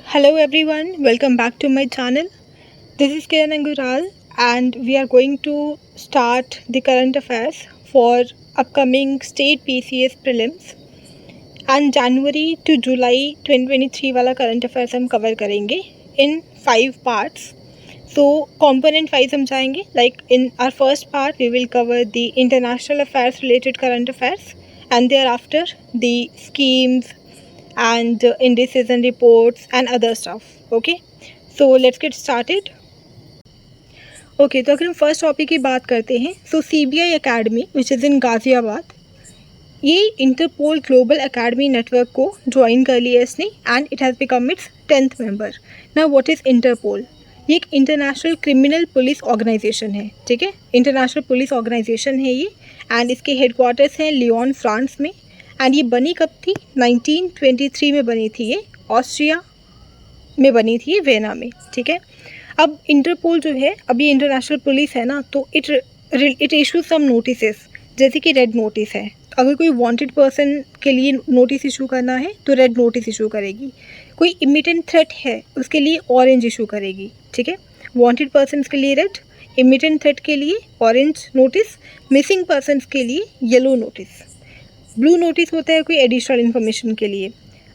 Hello everyone, welcome back to my channel. This is Kiran Angural and we are going to start the current affairs for upcoming state PCS prelims and January to July 2023 वाला current affairs हम cover करेंगे in 5 parts. So component wise हम जाएंगे, like in our first part we will cover the international affairs related current affairs and thereafter the schemes and indices and reports and other stuff. Okay, so let's get started. Okay तो अगर हम first topic की बात करते हैं so CBI academy which is in Ghaziabad, ये Interpol global academy network को join कर लिया इसने and it has become its 10th member. Now what is Interpol? ये एक इंटरनेशनल क्रिमिनल पुलिस ऑर्गेनाइजेशन है. ठीक है, इंटरनेशनल पुलिस ऑर्गेनाइजेशन है ये एंड इसके हेडक्वार्टर्स हैं लियोन फ्रांस में. एंड ये बनी कब थी? 1923 में बनी थी. ये ऑस्ट्रिया में बनी थी, ये वेना में. ठीक है, अब इंटरपोल जो है, अभी इंटरनेशनल पुलिस है ना, तो इट इशू सम नोटिसेस, जैसे कि रेड नोटिस है. अगर कोई वांटेड पर्सन के लिए नोटिस इशू करना है तो रेड नोटिस इशू करेगी. कोई इमिटेंट थ्रेट है उसके लिए ऑरेंज इशू करेगी. ठीक है, वांटेड पर्सन के लिए रेड, इमिटेंट थ्रेट के लिए ऑरेंज नोटिस, मिसिंग पर्सन के लिए येलो नोटिस. ब्लू नोटिस होता है कोई एडिशनल इन्फॉर्मेशन के लिए.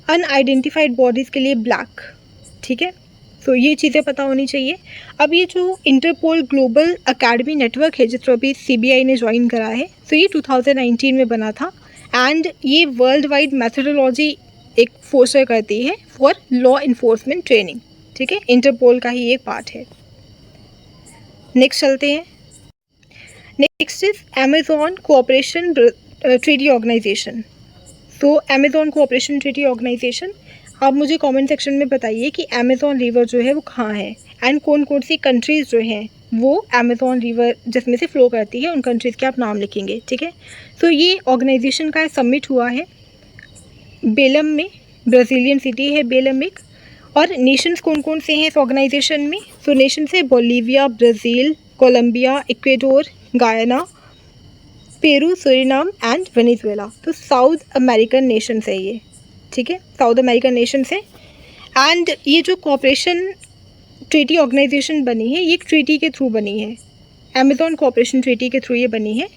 अनआइडेंटिफाइड बॉडीज़ के लिए ब्लैक. ठीक है, सो ये चीज़ें पता होनी चाहिए. अब ये जो इंटरपोल ग्लोबल अकेडमी नेटवर्क है जिसको अभी CBI ने ज्वाइन करा है, सो ये 2019 में बना था एंड ये वर्ल्ड वाइड मैथडोलॉजी एक फोस्टर करती है फॉर लॉ इन्फोर्समेंट ट्रेनिंग. ठीक है, इंटरपोल का ही एक पार्ट है. नेक्स्ट चलते हैं. Next is Amazon cooperation treaty organization. So Amazon cooperation treaty organization, आप मुझे कमेंट सेक्शन में बताइए कि अमेजॉन रिवर जो है वो कहाँ है एंड कौन कौन सी कंट्रीज़ जो हैं वो अमेजॉन रिवर जिसमें से फ़्लो करती है उन कंट्रीज़ के आप नाम लिखेंगे. ठीक है, सो ये ऑर्गेनाइजेशन का समिट हुआ है बेलम में, ब्राज़ीलियन सिटी है बेलम एक. और नेशंस कौन कौन से हैं इस ऑर्गेनाइजेशन में? सो नेशंस है बोलीविया, ब्राज़ील, कोलंबिया, इक्वेडोर, गायना, पेरू, सूरीनाम एंड वेनेजुएला. तो साउथ अमेरिकन नेशंस है ये. ठीक है, साउथ अमेरिकन नेशंस है. एंड ये जो कोऑपरेशन ट्रीटी ऑर्गेनाइजेशन बनी है ये एक ट्रीटी के थ्रू बनी है, अमेजॉन कोऑपरेशन ट्रीटी के थ्रू ये बनी है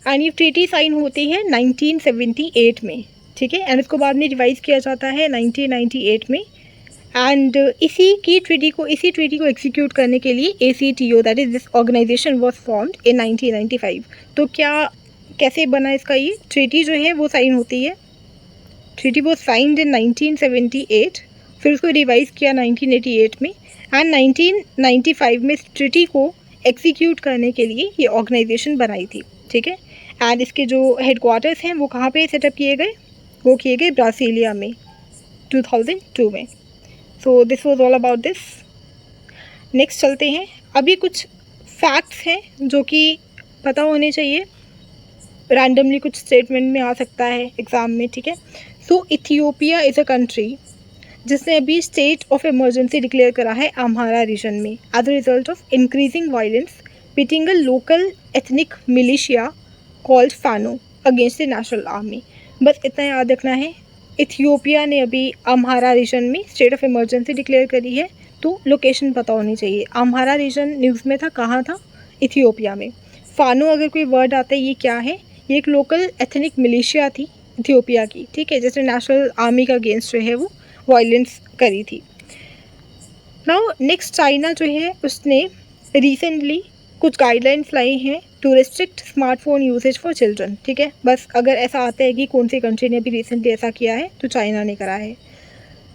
एंड ये ट्रीटी साइन होती है 1978 में. ठीक है, एंड इसको बाद में रिवाइज किया जाता है 1998 में. एंड इसी ट्रीटी को एग्जीक्यूट करने के लिए ACTO that is this organization was formed in 1995. तो कैसे बना इसका? ये ट्रीटी जो है वो साइन होती है, ट्रीटी वो साइंड इन 1978, फिर उसको रिवाइज किया 1988 में एंड 1995 में इस ट्रीटी को एग्जीक्यूट करने के लिए ये ऑर्गेनाइजेशन बनाई थी. ठीक है, एंड इसके जो हेडक्वार्टर्स हैं वो कहाँ पे सेटअप किए गए? वो किए गए ब्राज़ीलिया में 2002 में. So this was all about this. Next चलते हैं. अभी कुछ फैक्ट्स हैं जो कि पता होने चाहिए, रैंडमली कुछ स्टेटमेंट में आ सकता है एग्ज़ाम में. ठीक है, so Ethiopia is a country जिसने अभी स्टेट ऑफ इमरजेंसी डिक्लेयर करा है अम्हारा रीजन में as a result of increasing violence between a local ethnic militia called Fano against the national army. बस इतना याद रखना है, इथियोपिया ने अभी अम्हारा रीजन में स्टेट ऑफ इमरजेंसी डिक्लेयर करी है, तो लोकेशन पता होनी चाहिए. अम्हारा रीजन न्यूज़ में था, कहाँ था? इथियोपिया में. फानो अगर कोई वर्ड आता है ये क्या है? ये एक लोकल एथनिक मिलिशिया थी इथियोपिया की. ठीक है, जिसने नेशनल आर्मी का अगेंस्ट जो है वो वायलेंस करी थी. नाउ नेक्स्ट, चाइना जो है उसने रिसेंटली कुछ गाइडलाइंस लाई हैं to restrict smartphone usage for children. ठीक है, बस अगर ऐसा आता है कि कौन सी कंट्री ने अभी रिसेंटली ऐसा किया है तो चाइना ने करा है.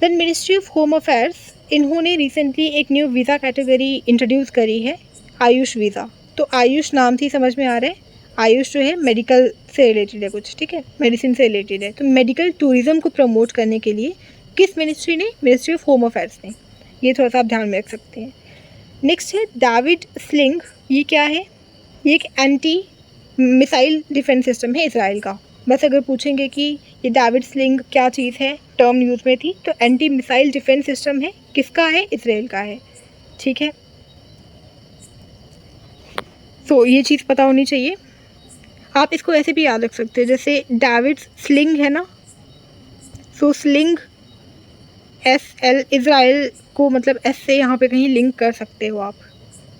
Then ministry of home affairs, इन्होंने रिसेंटली एक न्यू वीज़ा कैटेगरी इंट्रोड्यूस करी है, आयुष वीज़ा. तो आयुष नाम थी, समझ में आ रहा है, आयुष जो है मेडिकल से रिलेटेड है कुछ. ठीक है, मेडिसिन से रिलेटेड है. तो मेडिकल टूरिज़्म को प्रमोट करने के लिए किस मिनिस्ट्री ने? मिनिस्ट्री ऑफ होम अफेयर्स ने. ये थोड़ा सा आप ध्यान में रख सकते हैं. नेक्स्ट है डेविड स्लिंग. ये क्या है? ये एक एंटी मिसाइल डिफेंस सिस्टम है इसराइल का. बस अगर पूछेंगे कि ये डेविड स्लिंग क्या चीज़ है, टर्म न्यूज़ में थी, तो एंटी मिसाइल डिफेंस सिस्टम है. किसका है? इसराइल का है. ठीक है, तो ये चीज़ पता होनी चाहिए. आप इसको ऐसे भी याद रख सकते हैं, जैसे डेविड स्लिंग है ना, सो स्लिंग SL, इसराइल को मतलब S से यहाँ पे कहीं लिंक कर सकते हो आप,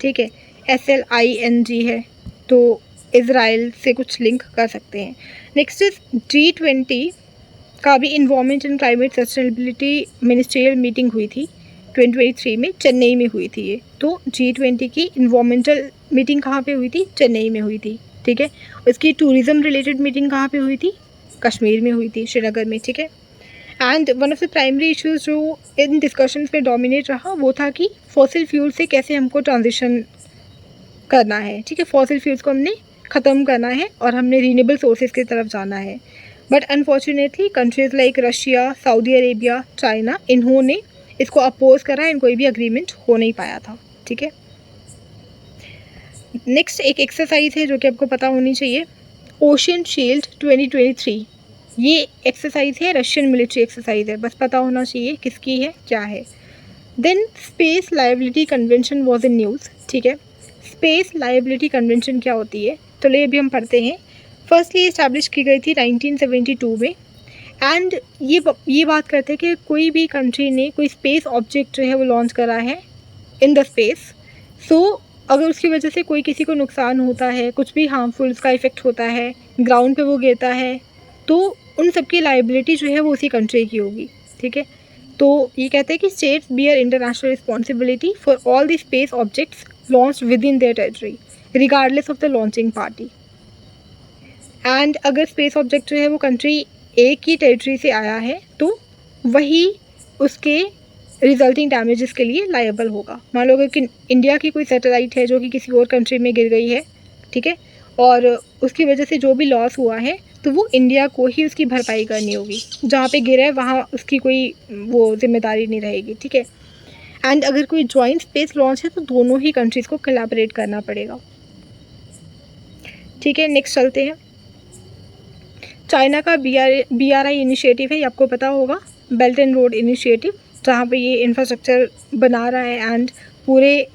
ठीक है। SLING है तो इसराइल से कुछ लिंक कर सकते हैं। नेक्स्ट इज G20 का भी environment and climate sustainability ministerial meeting हुई थी 2023 में, चेन्नई में हुई थी ये। तो G20 की इन्वायरमेंटल मीटिंग कहाँ पे हुई थी? चेन्नई में हुई थी, ठीक है। उसकी टूरिज़्म रिलेटेड मीटिंग कहाँ पे हुई थी? कश्मीर में हुई थी, श्रीनगर में, ठीक है। And one of the primary issues जो इन डिस्कशंस में डोमिनेट रहा वो था कि फॉसिल फ्यूल से कैसे हमको ट्रांजिशन करना है, ठीक है। फॉसिल फ्यूल्स को हमने ख़त्म करना है और हमने रीनेबल सोर्सेज की तरफ जाना है। But unfortunately countries like Russia, Saudi Arabia, China, इन्होंने इसको अपोज करा एंड कोई भी अग्रीमेंट हो नहीं पाया था, ठीक है। नेक्स्ट एक एक्सरसाइज है जो कि आपको पता होनी चाहिए, ओशन शील्ड 2023। ये एक्सरसाइज है, रशियन मिलिट्री एक्सरसाइज है, बस पता होना चाहिए किसकी है, क्या है। Then space liability convention was in news, ठीक है। स्पेस लायबिलिटी कन्वेंशन क्या होती है? तो ले अभी हम पढ़ते हैं। फर्स्टली इस्टेब्लिश की गई थी 1972 में एंड ये बात करते हैं कि कोई भी कंट्री ने कोई स्पेस ऑब्जेक्ट जो है वो लॉन्च करा है इन द स्पेस, सो अगर उसकी वजह से कोई किसी को नुकसान होता है, कुछ भी हार्मफुल उसका इफ़ेक्ट होता है, ग्राउंड पे वो गिरता है, तो उन सब की लायबिलिटी जो है वो उसी कंट्री की होगी, ठीक है। तो ये कहते हैं कि states bear international responsibility for all the space objects launch within their territory regardless of the launching party. And अगर स्पेस ऑब्जेक्ट जो है वो कंट्री ए की टेरिटरी से आया है तो वही उसके रिजल्टिंग डैमेजेस के लिए लायबल होगा। मान लो कि इंडिया की कोई सैटेलाइट है जो कि किसी और कंट्री में गिर गई है, ठीक है, और उसकी वजह से जो भी लॉस हुआ है तो वो इंडिया को ही उसकी भरपाई करनी होगी। जहाँ पे गिरा है वहाँ उसकी कोई वो जिम्मेदारी नहीं रहेगी, ठीक है। एंड अगर कोई जॉइंट स्पेस लॉन्च है तो दोनों ही कंट्रीज़ को कोलैबोरेट करना पड़ेगा, ठीक है। नेक्स्ट चलते हैं। चाइना का BRI इनिशिएटिव है, ये आपको पता होगा, बेल्ट एंड रोड इनिशिएटिव, जहाँ पे ये इंफ्रास्ट्रक्चर बना रहा है एंड पूरे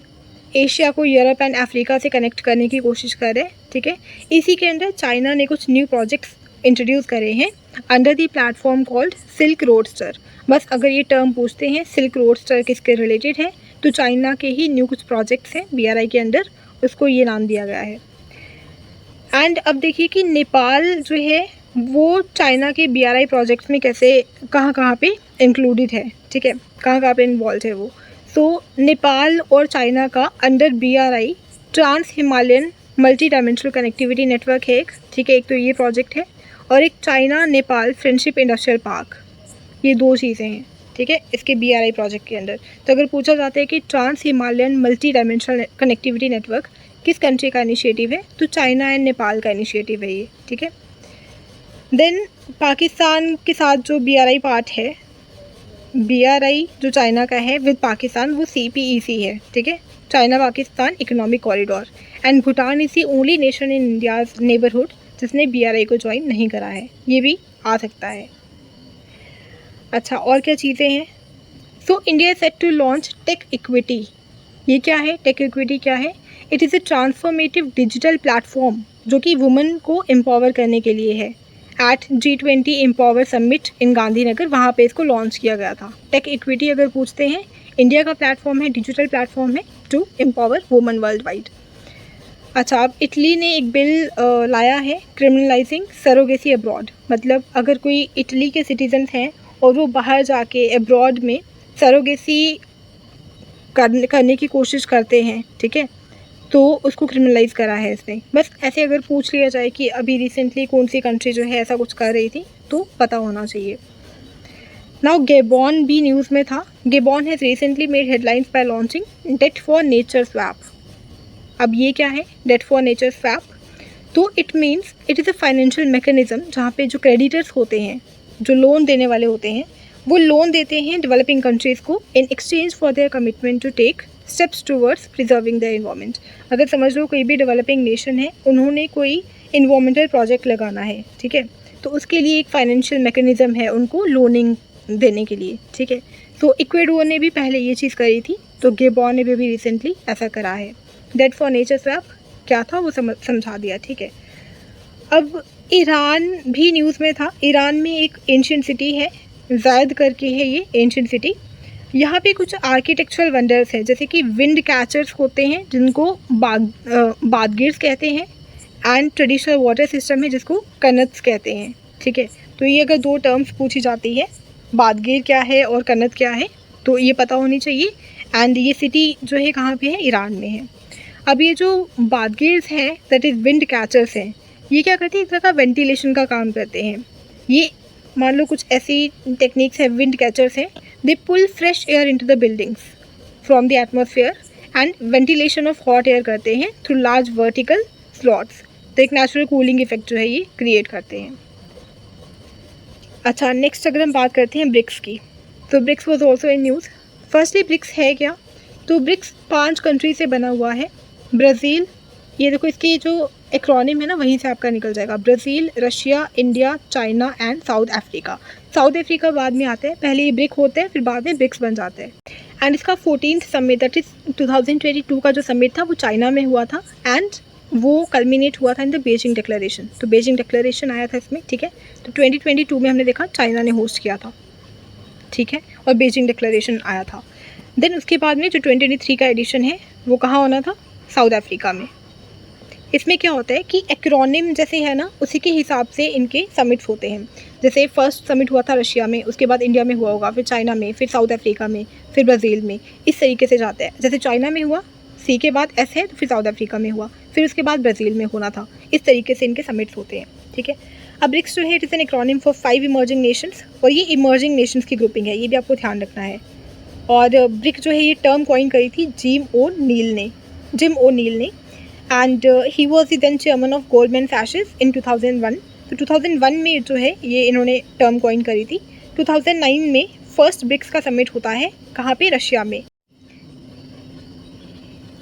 एशिया को यूरोप एंड अफ्रीका से कनेक्ट करने की कोशिश कर रहे हैं, ठीक है। इसी के अंदर चाइना ने कुछ न्यू प्रोजेक्ट्स इंट्रोड्यूस करे हैं under the platform called silk roadster. बस अगर ये टर्म पूछते हैं सिल्क रोडस्टर किसके रिलेटेड है तो चाइना के ही न्यू कुछ प्रोजेक्ट्स हैं BRI के अंदर, उसको ये नाम दिया गया है। एंड अब देखिए कि नेपाल जो है वो चाइना के BRI प्रोजेक्ट्स में कैसे कहाँ पे इंक्लूडेड है, ठीक है, कहाँ पे इन्वॉल्व है वो। सो नेपाल और चाइना का under BRI trans Himalayan multi dimensional connectivity network है एक, ठीक है। एक तो ये प्रोजेक्ट है और एक China Nepal friendship industrial park, ये दो चीज़ें हैं, ठीक है, इसके BRI प्रोजेक्ट के अंदर। तो अगर पूछा जाता है कि trans Himalayan multi dimensional connectivity network किस कंट्री का इनिशिएटिव है तो चाइना एंड नेपाल का इनिशिएटिव है ये, ठीक है। देन पाकिस्तान के साथ जो BRI पार्ट है, BRI जो चाइना का है विद पाकिस्तान वो CPEC है, ठीक है, China Pakistan economic corridor. And Bhutan is the only nation in India's neighbourhood जिसने BRI को ज्वाइन नहीं करा है, ये भी आ सकता है। अच्छा, और क्या चीज़ें हैं? So India set to launch tech equity. ये क्या है? टेक इक्विटी क्या है? It is a transformative digital platform जो कि वुमेन को एम्पावर करने के लिए है। At G20 empower summit in Gandhinagar, वहाँ पे इसको लॉन्च किया गया था। टेक इक्विटी अगर पूछते हैं, इंडिया का प्लेटफॉर्म है, डिजिटल प्लेटफॉर्म है to empower women worldwide. अच्छा, अब इटली ने एक बिल लाया है क्रिमिनलाइजिंग सरोगेसी अब्रॉड। मतलब अगर कोई इटली के सिटीजन हैं और वो बाहर जाके अब्रॉड में सरोगेसी करने की कोशिश करते हैं, ठीक है, तो उसको क्रिमिनलाइज करा है इसने। बस ऐसे अगर पूछ लिया जाए कि अभी रिसेंटली कौन सी कंट्री जो है ऐसा कुछ कर रही थी तो पता होना चाहिए। नाउ गेबॉन भी न्यूज़ में था। Gabon has recently made headlines by launching debt for nature swap. अब ये क्या है डेट फॉर नेचर स्वैप? तो it means it is a financial mechanism जहाँ पे जो क्रेडिटर्स होते हैं, जो लोन देने वाले होते हैं, वो लोन देते हैं डेवलपिंग कंट्रीज़ को in exchange for their commitment to take steps towards preserving the environment. अगर समझ लो कोई भी डेवलपिंग नेशन है, उन्होंने कोई इन्वायरमेंटल प्रोजेक्ट लगाना है, ठीक है, तो उसके लिए एक फाइनेंशियल मैकेनिज़्म है उनको लोनिंग देने के लिए, ठीक है। तो इक्वेडोर ने भी पहले ये चीज़ करी थी, तो गेबॉन ने भी रिसेंटली ऐसा करा है। डेट फॉर नेचर स्वैप क्या था वो समझा दिया, ठीक है। अब ईरान भी न्यूज़ में था। ईरान में एक एंशिएंट सिटी है, जायद करके है ये एंशिएंट सिटी, यहाँ पे कुछ आर्किटेक्चरल वंडर्स हैं, जैसे कि विंड कैचर्स होते हैं जिनको बादगिर्स कहते हैं, एंड ट्रेडिशनल वाटर सिस्टम है जिसको कनत्स कहते हैं। ठीक है, तो ये अगर दो टर्म्स पूछी जाती है, बादगिर क्या है और कनत क्या है, तो ये पता होनी चाहिए। एंड ये सिटी जो है कहाँ पे है, ईरान में है। अब ये जो बादगिर्स हैं दैट इज़ विंड कैचर्स हैं, ये क्या करते हैं, एक तरह का वेंटिलेशन का काम करते हैं। ये मान लो कुछ ऐसी टेक्निक्स है, विंड कैचर्स हैं, they pull fresh air into the buildings from the atmosphere and ventilation of hot air करते हैं थ्रू लार्ज वर्टिकल स्लॉट्स। तो एक नेचुरल कूलिंग इफेक्ट जो है ये क्रिएट करते हैं। अच्छा, नेक्स्ट अगर हम बात करते हैं ब्रिक्स की, तो BRICS was also in news. Firstly BRICS है क्या, तो ब्रिक्स 5 कंट्री से बना हुआ है। ब्राज़ील, ये देखो इसकी जो एक्रोनिम है ना वहीं से आपका निकल जाएगा, Brazil, Russia, India, China and south Africa. South Africa बाद में आते हैं, पहले ये ब्रिक होते हैं फिर बाद में ब्रिक्स बन जाते हैं। एंड इसका 14th समिट दैट इज़ 2022 का जो समिट था वो चाइना में हुआ था, एंड वो कल्मिनेट हुआ था इन द बीजिंग डिक्लेरेशन। तो बीजिंग डिक्लेरेशन आया था इसमें। ठीक है, तो 2022 में हमने देखा चाइना ने होस्ट किया था। ठीक है, और बीजिंग डिक्लेरेशन आया था। देन उसके बाद में जो 2023 का एडिशन है वो कहाँ होना था, साउथ अफ्रीका में। इसमें क्या होता है कि एक्रोनिम जैसे है ना उसी के हिसाब से इनके समिट्स होते हैं। जैसे फर्स्ट समिट हुआ था रशिया में, उसके बाद इंडिया में हुआ होगा, फिर चाइना में, फिर साउथ अफ्रीका में, फिर ब्राज़ील में, इस तरीके से जाता है। जैसे चाइना में हुआ, सी के बाद एस है, तो फिर साउथ अफ्रीका में हुआ, फिर उसके बाद ब्राज़ील में होना था। इस तरीके से इनके समिट्स होते हैं। ठीक है, अब ब्रिक्स जो है it is an acronym for 5 emerging Nations, और ये इमर्जिंग नेशंस की ग्रुपिंग है, ये भी आपको ध्यान रखना है। और ब्रिक जो है ये टर्म कॉइन करी थी जिम ओ नील ने, and he was the then chairman of Goldman Sachs in 2001। तो 2001 में जो है ये इन्होंने टर्म कॉइन करी थी। 2009 में फर्स्ट ब्रिक्स का समिट होता है, कहाँ पे, रशिया में।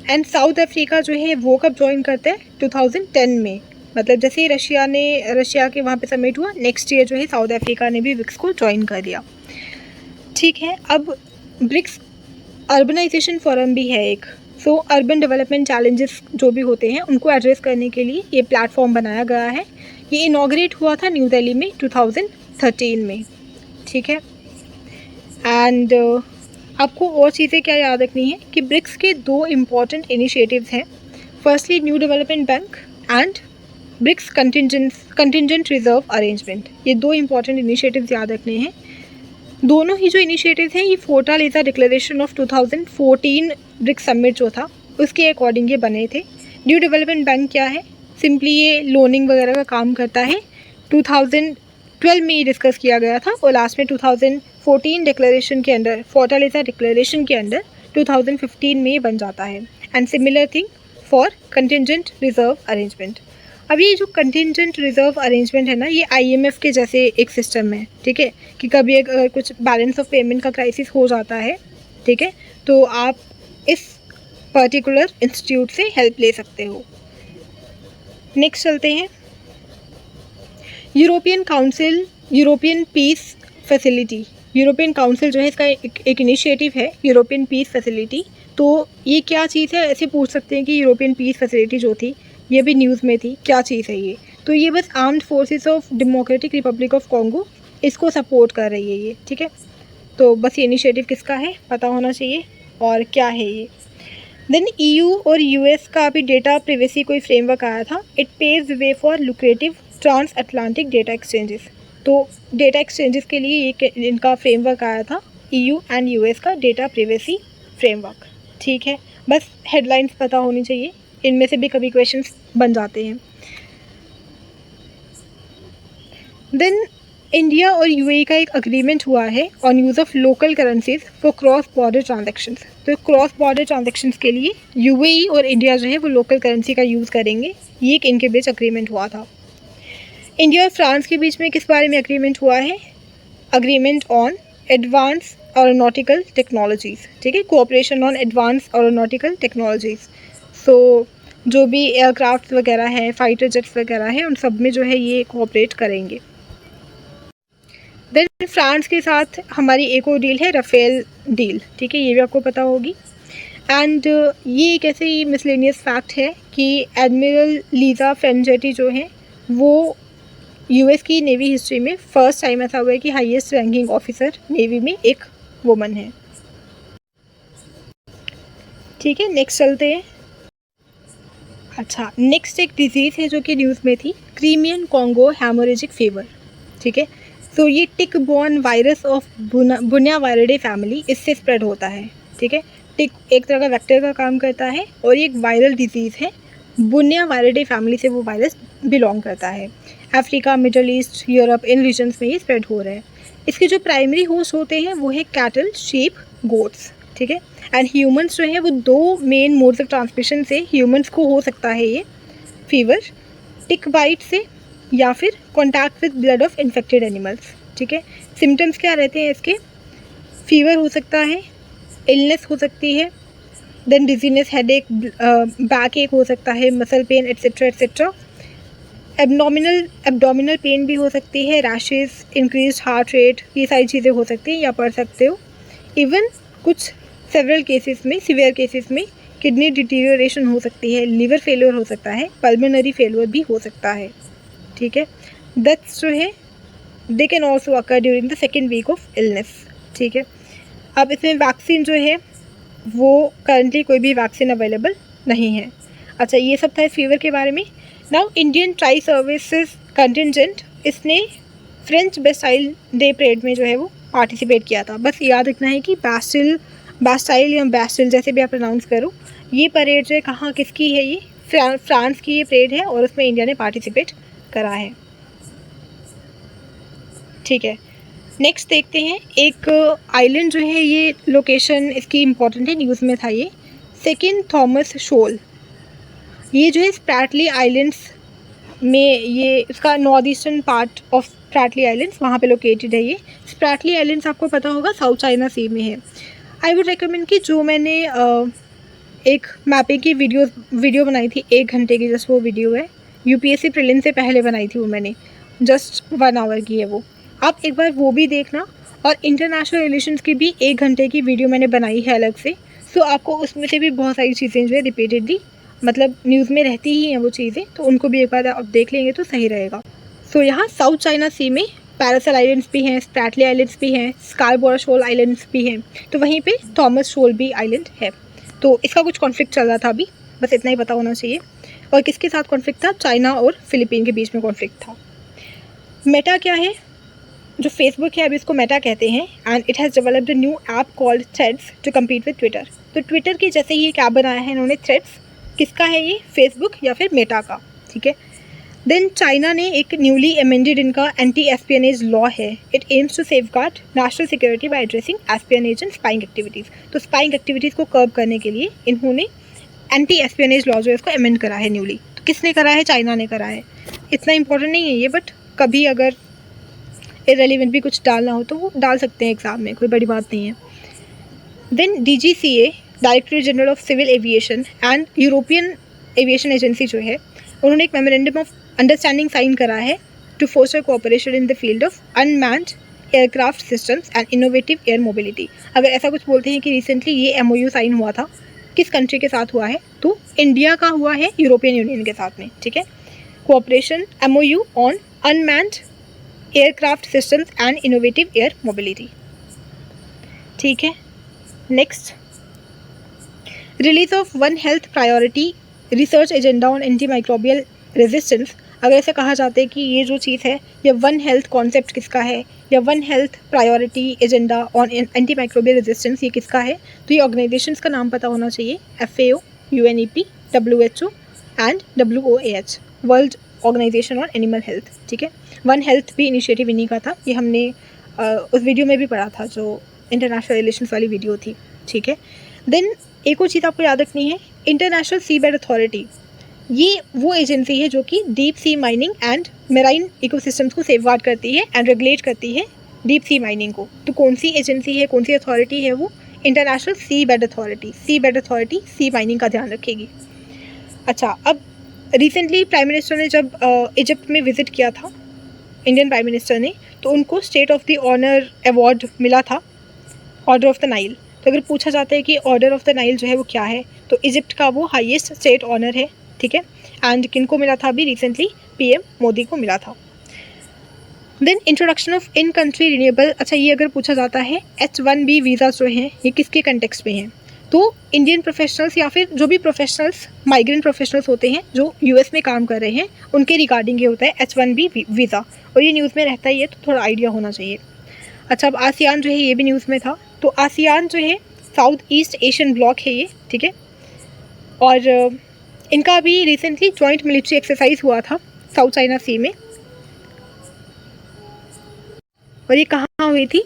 एंड साउथ अफ्रीका जो है वो कब ज्वाइन करते हैं, 2010 में। मतलब जैसे ही रशिया के वहाँ पे समिट हुआ, नेक्स्ट ईयर जो है साउथ अफ्रीका ने भी ब्रिक्स को ज्वाइन कर लिया। ठीक है, अब ब्रिक्स अर्बनाइजेशन फोरम भी है एक। सो अर्बन डेवलपमेंट चैलेंजेस जो भी होते हैं उनको एड्रेस करने के लिए ये प्लेटफॉर्म बनाया गया है। ये इनॉग्रेट हुआ था न्यू दिल्ली में 2013 में। ठीक है, एंड आपको और चीज़ें क्या याद रखनी है कि ब्रिक्स के 2 इम्पॉर्टेंट इनिशिएटिव्स हैं। Firstly new development bank and BRICS contingent reserve arrangement. ये 2 इम्पॉर्टेंट इनिशिएटिव्स याद रखने हैं। दोनों ही जो इनिशिएटिव्स हैं ये फोर्टालेज़ा डिक्लेरेशन ऑफ 2014 ब्रिक्स समिट जो था उसके अकॉर्डिंग ये बने थे। न्यू डेवलपमेंट बैंक क्या है, सिंपली ये लोनिंग वगैरह का काम करता है। 2012 में ये डिस्कस किया गया था और लास्ट में 2014 डिक्लेरेशन के अंडर, फोर्टालेज़ा डिक्लेरेशन के अंडर 2015 में ये बन जाता है। And similar thing for contingent reserve arrangement. अब ये जो कंटिजेंट रिजर्व अरेंजमेंट है ना, ये IMF के जैसे एक सिस्टम है। ठीक है, कि कभी अगर कुछ बैलेंस ऑफ पेमेंट का क्राइसिस हो जाता है, ठीक है, तो आप इस पर्टिकुलर इंस्टीट्यूट से हेल्प ले सकते हो। नेक्स्ट चलते हैं, European council, European peace facility. European council जो है इसका एक इनिशिएटिव है, यूरोपियन पीस फैसिलिटी। तो ये क्या चीज़ है, ऐसे पूछ सकते हैं कि यूरोपियन पीस फैसिलिटी जो थी ये भी न्यूज़ में थी, क्या चीज़ है ये। तो ये बस armed forces of democratic Republic of Congo इसको सपोर्ट कर रही है ये। ठीक है, तो बस ये इनिशिएटिव किसका है पता होना चाहिए और क्या है ये। देन EU और US का अभी डेटा प्रिवेसी कोई फ्रेमवर्क आया था। It paves way for lucrative trans Atlantic data exchanges. तो डेटा एक्सचेंजेस के लिए ये इनका फ्रेमवर्क आया था, EU एंड US का डेटा प्रिवेसी फ्रेमवर्क। ठीक है, बस हेडलाइंस पता होनी चाहिए, इनमें से भी कभी क्वेश्चंस बन जाते हैं। देन इंडिया और UAE का एक अग्रीमेंट हुआ है on use of local currencies for cross border transactions. तो क्रॉस बॉर्डर ट्रांजैक्शंस के लिए UAE और इंडिया जो है वो लोकल करेंसी का यूज़ करेंगे, ये एक इनके बीच अग्रीमेंट हुआ था। इंडिया और फ्रांस के बीच में किस बारे में अग्रीमेंट हुआ है, agreement on advance aeronautical technologies. ठीक है, cooperation on advance aeronautical technologies. So जो भी एयरक्राफ्ट वगैरह हैं, फाइटर जेट्स वगैरह हैं, उन सब में जो है ये कोऑपरेट करेंगे। देन फ्रांस के साथ हमारी एक और डील है, राफेल डील। ठीक है, ये भी आपको पता होगी। एंड ये एक ऐसे मिसलेनियस फैक्ट है कि एडमिरल लीजा फ्रेंजेटी जो हैं वो US की नेवी हिस्ट्री में फर्स्ट टाइम ऐसा हुआ है कि हाईएस्ट रैंकिंग ऑफिसर नेवी में एक वुमन है। ठीक है, नेक्स्ट चलते हैं। अच्छा, नेक्स्ट एक डिजीज़ है जो कि न्यूज़ में थी, क्रीमियन कॉन्गो हेमोरेजिक फीवर। ठीक है, तो ये टिक बॉर्न वायरस ऑफ बुनिया वायरडे फैमिली, इससे स्प्रेड होता है। ठीक है, टिक एक तरह का वेक्टर का काम करता है और ये एक वायरल डिजीज़ है, बुनिया वायरडे फैमिली से वो वायरस बिलोंग करता है। अफ्रीका, मिडल ईस्ट, यूरोप, इन रीजन्स में ये स्प्रेड हो रहा है। इसके जो प्राइमरी होस्ट होते हैं वो है कैटल, शीप, गोट्स। ठीक है, एंड ह्यूमंस जो है वो दो मेन मोड्स ऑफ ट्रांसमिशन से ह्यूमंस को हो सकता है ये फीवर, टिक बाइट से या फिर contact with blood of infected animals. ठीक है, सिम्टम्स क्या रहते हैं इसके, फीवर हो सकता है, इलनेस हो सकती है, देन डिजीनेस, हेडेक, बैक एक हो सकता है, muscle pain etcetera etcetera. Abdominal pain भी हो सकती है, रैशेज, इंक्रीज हार्ट रेट, ये सारी चीज़ें हो सकती हैं या पढ़ सकते हो। इवन कुछ सेवरल केसेस में, सिवियर केसेस में किडनी डिटीरियोरेशन हो सकती है, लिवर फेलियर हो सकता है, पल्मोनरी फेलियर भी हो सकता है। ठीक है, डेथ्स जो है they can also occur during the second week of illness. ठीक है, अब इसमें वैक्सीन जो है वो करंटली कोई भी वैक्सीन अवेलेबल नहीं है। अच्छा, ये सब था इस फीवर के बारे में। Now Indian tri services contingent, इसने फ्रेंच बेस्टाइल डे परेड में जो है वो पार्टिसिपेट किया था। बस याद रखना है कि बास्टाइल या बैस्टिल जैसे भी आप प्रोनाउंस करो, ये परेड जो है कहाँ किसकी है, ये फ्रांस की ये परेड है और उसमें इंडिया ने पार्टिसिपेट करा है। ठीक है, नेक्स्ट देखते हैं, एक आइलैंड जो है, ये लोकेशन इसकी इम्पॉर्टेंट है, न्यूज़ में था ये, सेकेंड थॉमस शोल। ये जो है स्प्रैटली आइलैंड्स में, ये इसका north eastern part of Spratly islands, वहाँ पे लोकेटेड है ये। स्प्रैटली आइलैंड्स आपको पता होगा साउथ चाइना सी में है। आई वुड रिकमेंड कि जो मैंने एक मैपिंग की वीडियो बनाई थी 1 घंटे की, जस्ट वो वीडियो है, यूपीएससी प्रीलिम्स से पहले बनाई थी वो मैंने, जस्ट 1 आवर की है वो, आप एक बार वो भी देखना। और इंटरनेशनल रिलेशंस की भी 1 घंटे की वीडियो मैंने बनाई है अलग से, सो आपको उसमें से भी बहुत सारी चीज़ें जो है रिपीटेडली मतलब न्यूज़ में रहती ही हैं वो चीज़ें, तो उनको भी एक बार आप देख लेंगे तो सही रहेगा। सो यहाँ साउथ चाइना सी में पैरासल आइलैंड्स भी हैं, स्प्रैटली आइलैंड्स भी हैं, स्कार्बोरा शोल आइलैंड्स भी हैं, तो वहीं पे थॉमस शोल भी आइलैंड है। तो इसका कुछ कॉन्फ्लिक्ट चल रहा था अभी, बस इतना ही पता होना चाहिए। और किसके साथ कॉन्फ्लिक्ट था, चाइना और फिलीपीन के बीच में कॉन्फ्लिक्ट था। मेटा क्या है, जो फेसबुक है अभी इसको मेटा कहते हैं, and it has developed a new app called Threads to compete with Twitter. तो ट्विटर की जैसे ही एक ऐप बनाया है इन्होंने थ्रेड्स, किसका है ये, फेसबुक या फिर मेटा का। ठीक है, देन चाइना ने एक न्यूली अमेंडेड इनका एंटी एस्पियनेज लॉ है, it aims to safeguard national security by addressing espionage and spying activities. तो स्पाइंग एक्टिविटीज़ को कर्ब करने के लिए इन्होंने एंटी एस्पियनेज लॉ जो है इसको अमेंड करा है न्यूली। तो किसने करा है, चाइना ने करा है। इतना इंपॉर्टेंट नहीं है ये, बट कभी अगर इरेलीवेंट भी कुछ डालना हो तो वो डाल सकते हैं एग्ज़ाम में, कोई बड़ी बात नहीं है। Then DGCA, directorate general of civil aviation and European aviation agency जो है, उन्होंने एक मेमोरेंडम ऑफ अंडरस्टैंडिंग साइन करा है to foster cooperation in the field of unmanned aircraft systems and innovative air mobility. अगर ऐसा कुछ बोलते हैं कि रिसेंटली ये MOU साइन हुआ था, किस कंट्री के साथ हुआ है, तो इंडिया का हुआ है यूरोपियन यूनियन के साथ में। ठीक है, cooperation MOU on unmanned aircraft systems and innovative air mobility. ठीक है, next, release of one health priority research agenda on anti microbial resistance. अगर ऐसा कहा जाता है कि ये जो चीज़ है, या वन हेल्थ कॉन्सेप्ट किसका है, या one health priority agenda on anti microbial resistance, ये किसका है, तो ये ऑर्गेनाइजेशंस का नाम पता होना चाहिए, FAO, UNEP, WHO and WOAH, world organization on animal health. ठीक है, वन हेल्थ भी इनिशिएटिव इन्हीं का था, ये हमने उस वीडियो में भी पढ़ा था जो इंटरनेशनल रिलेशंस वाली वीडियो थी। ठीक है, देन एक और चीज़ आपको याद रखनी है, इंटरनेशनल सी बेड अथॉरिटी, ये वो एजेंसी है जो कि deep sea mining and marine ecosystems को सेफगार्ड करती है एंड रेगुलेट करती है डीप सी माइनिंग को। तो कौन सी एजेंसी है, कौन सी अथॉरिटी है वो, इंटरनेशनल सी बेड अथॉरिटी। सी बेड अथॉरिटी सी माइनिंग का ध्यान रखेगी। अच्छा, अब रिसेंटली प्राइम मिनिस्टर ने जब इजिप्ट में विज़िट किया था, इंडियन प्राइम मिनिस्टर ने, तो उनको state of the honour award मिला था, ऑर्डर ऑफ द नाइल। तो अगर पूछा जाता है कि ऑर्डर ऑफ द नाइल जो है वो क्या है, तो इजिप्ट का वो हाईएस्ट स्टेट ऑनर है। ठीक है, एंड किनको मिला था, अभी रिसेंटली PM मोदी को मिला था। Then introduction of in country renewable. अच्छा, ये अगर पूछा जाता है H1B वीज़ा जो हैं ये किसके कंटेक्स्ट में हैं, तो इंडियन प्रोफेशनल्स या फिर जो भी प्रोफेशनल्स माइग्रेंट प्रोफेशनल्स होते हैं जो यूएस में काम कर रहे हैं उनके रिगार्डिंग ये होता है H1B वीज़ा, और ये न्यूज़ में रहता ही है तो थोड़ा आइडिया होना चाहिए। अच्छा, अब आसियान जो है ये भी न्यूज़ में था। तो आसियान जो है साउथ ईस्ट एशियन ब्लॉक है ये, ठीक है, और इनका भी रिसेंटली जॉइंट मिलिट्री एक्सरसाइज हुआ था साउथ चाइना सी में, और ये कहाँ हुई थी?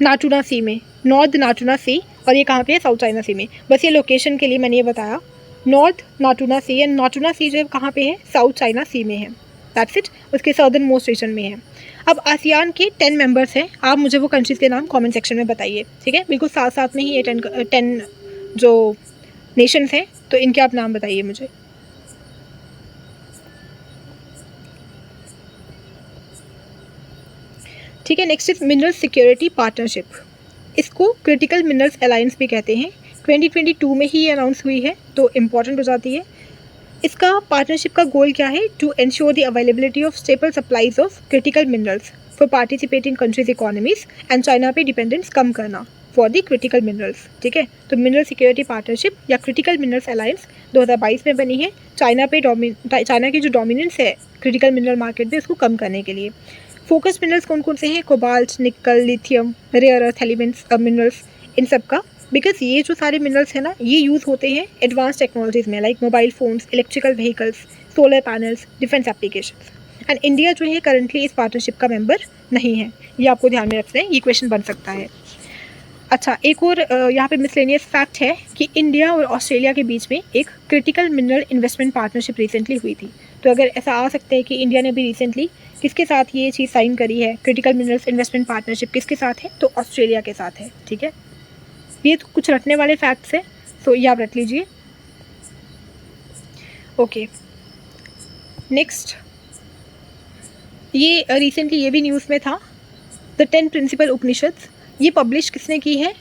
नाटूना सी में, नॉर्थ नाटूना सी, और ये कहाँ पे है? साउथ चाइना सी में। बस ये लोकेशन के लिए मैंने ये बताया, नॉर्थ नाटूना सी, एंड नाटूना सी जो है कहाँ पे है? साउथ चाइना सी में है, दैट्स इट, उसके सदर्न मोस्ट रीजन में है। अब आसियान के 10 मेंबर्स हैं, आप मुझे वो कंट्रीज़ के नाम कमेंट सेक्शन में बताइए, ठीक है, बिल्कुल साथ साथ में ही ये 10 जो नेशंस हैं तो इनके आप नाम बताइए मुझे। ठीक है, next is mineral security partnership, इसको क्रिटिकल मिनरल्स अलायंस भी कहते हैं। 2022 में ही ये अनाउंस हुई है तो इम्पॉर्टेंट हो जाती है। इसका पार्टनरशिप का गोल क्या है? To ensure the availability of stable supplies of critical minerals for participating countries economies and China पे डिपेंडेंस कम करना फॉर द क्रिटिकल मिनरल्स, ठीक है। तो मिनरल सिक्योरिटी पार्टनरशिप या क्रिटिकल मिनरल्स अलायंस 2022 में बनी है चाइना की जो डोमिनेंस है क्रिटिकल मिनरल मार्केट में उसको कम करने के लिए। फोकस मिनरल्स कौन कौन से हैं? Cobalt, nickel, lithium, rare earth elements minerals, इन सब का, बिकॉज ये जो सारे मिनरल्स हैं ना ये यूज़ होते हैं एडवांस टेक्नोलॉजीज़ में, like mobile phones, electrical vehicles, solar panels, defence applications. And India जो है करंटली इस पार्टनरशिप का मेंबर नहीं है, ये आपको ध्यान में रखना है, ये क्वेश्चन बन सकता है। अच्छा, एक और यहाँ पे मिसलेनियस फैक्ट है कि इंडिया और ऑस्ट्रेलिया के बीच में एक critical mineral investment partnership recently हुई थी। तो अगर ऐसा आ सकता है कि इंडिया ने भी रिसेंटली किसके साथ ये चीज़ साइन करी है, क्रिटिकल मिनरल्स इन्वेस्टमेंट पार्टनरशिप किसके साथ है? तो ऑस्ट्रेलिया के साथ है, ठीक है। ये तो कुछ रखने वाले फैक्ट्स हैं, तो ये आप रख लीजिए। ओके, नेक्स्ट, ये रिसेंटली ये भी न्यूज़ में था, द 10 प्रिंसिपल उपनिषद्स, ये पब्लिश किसने की है?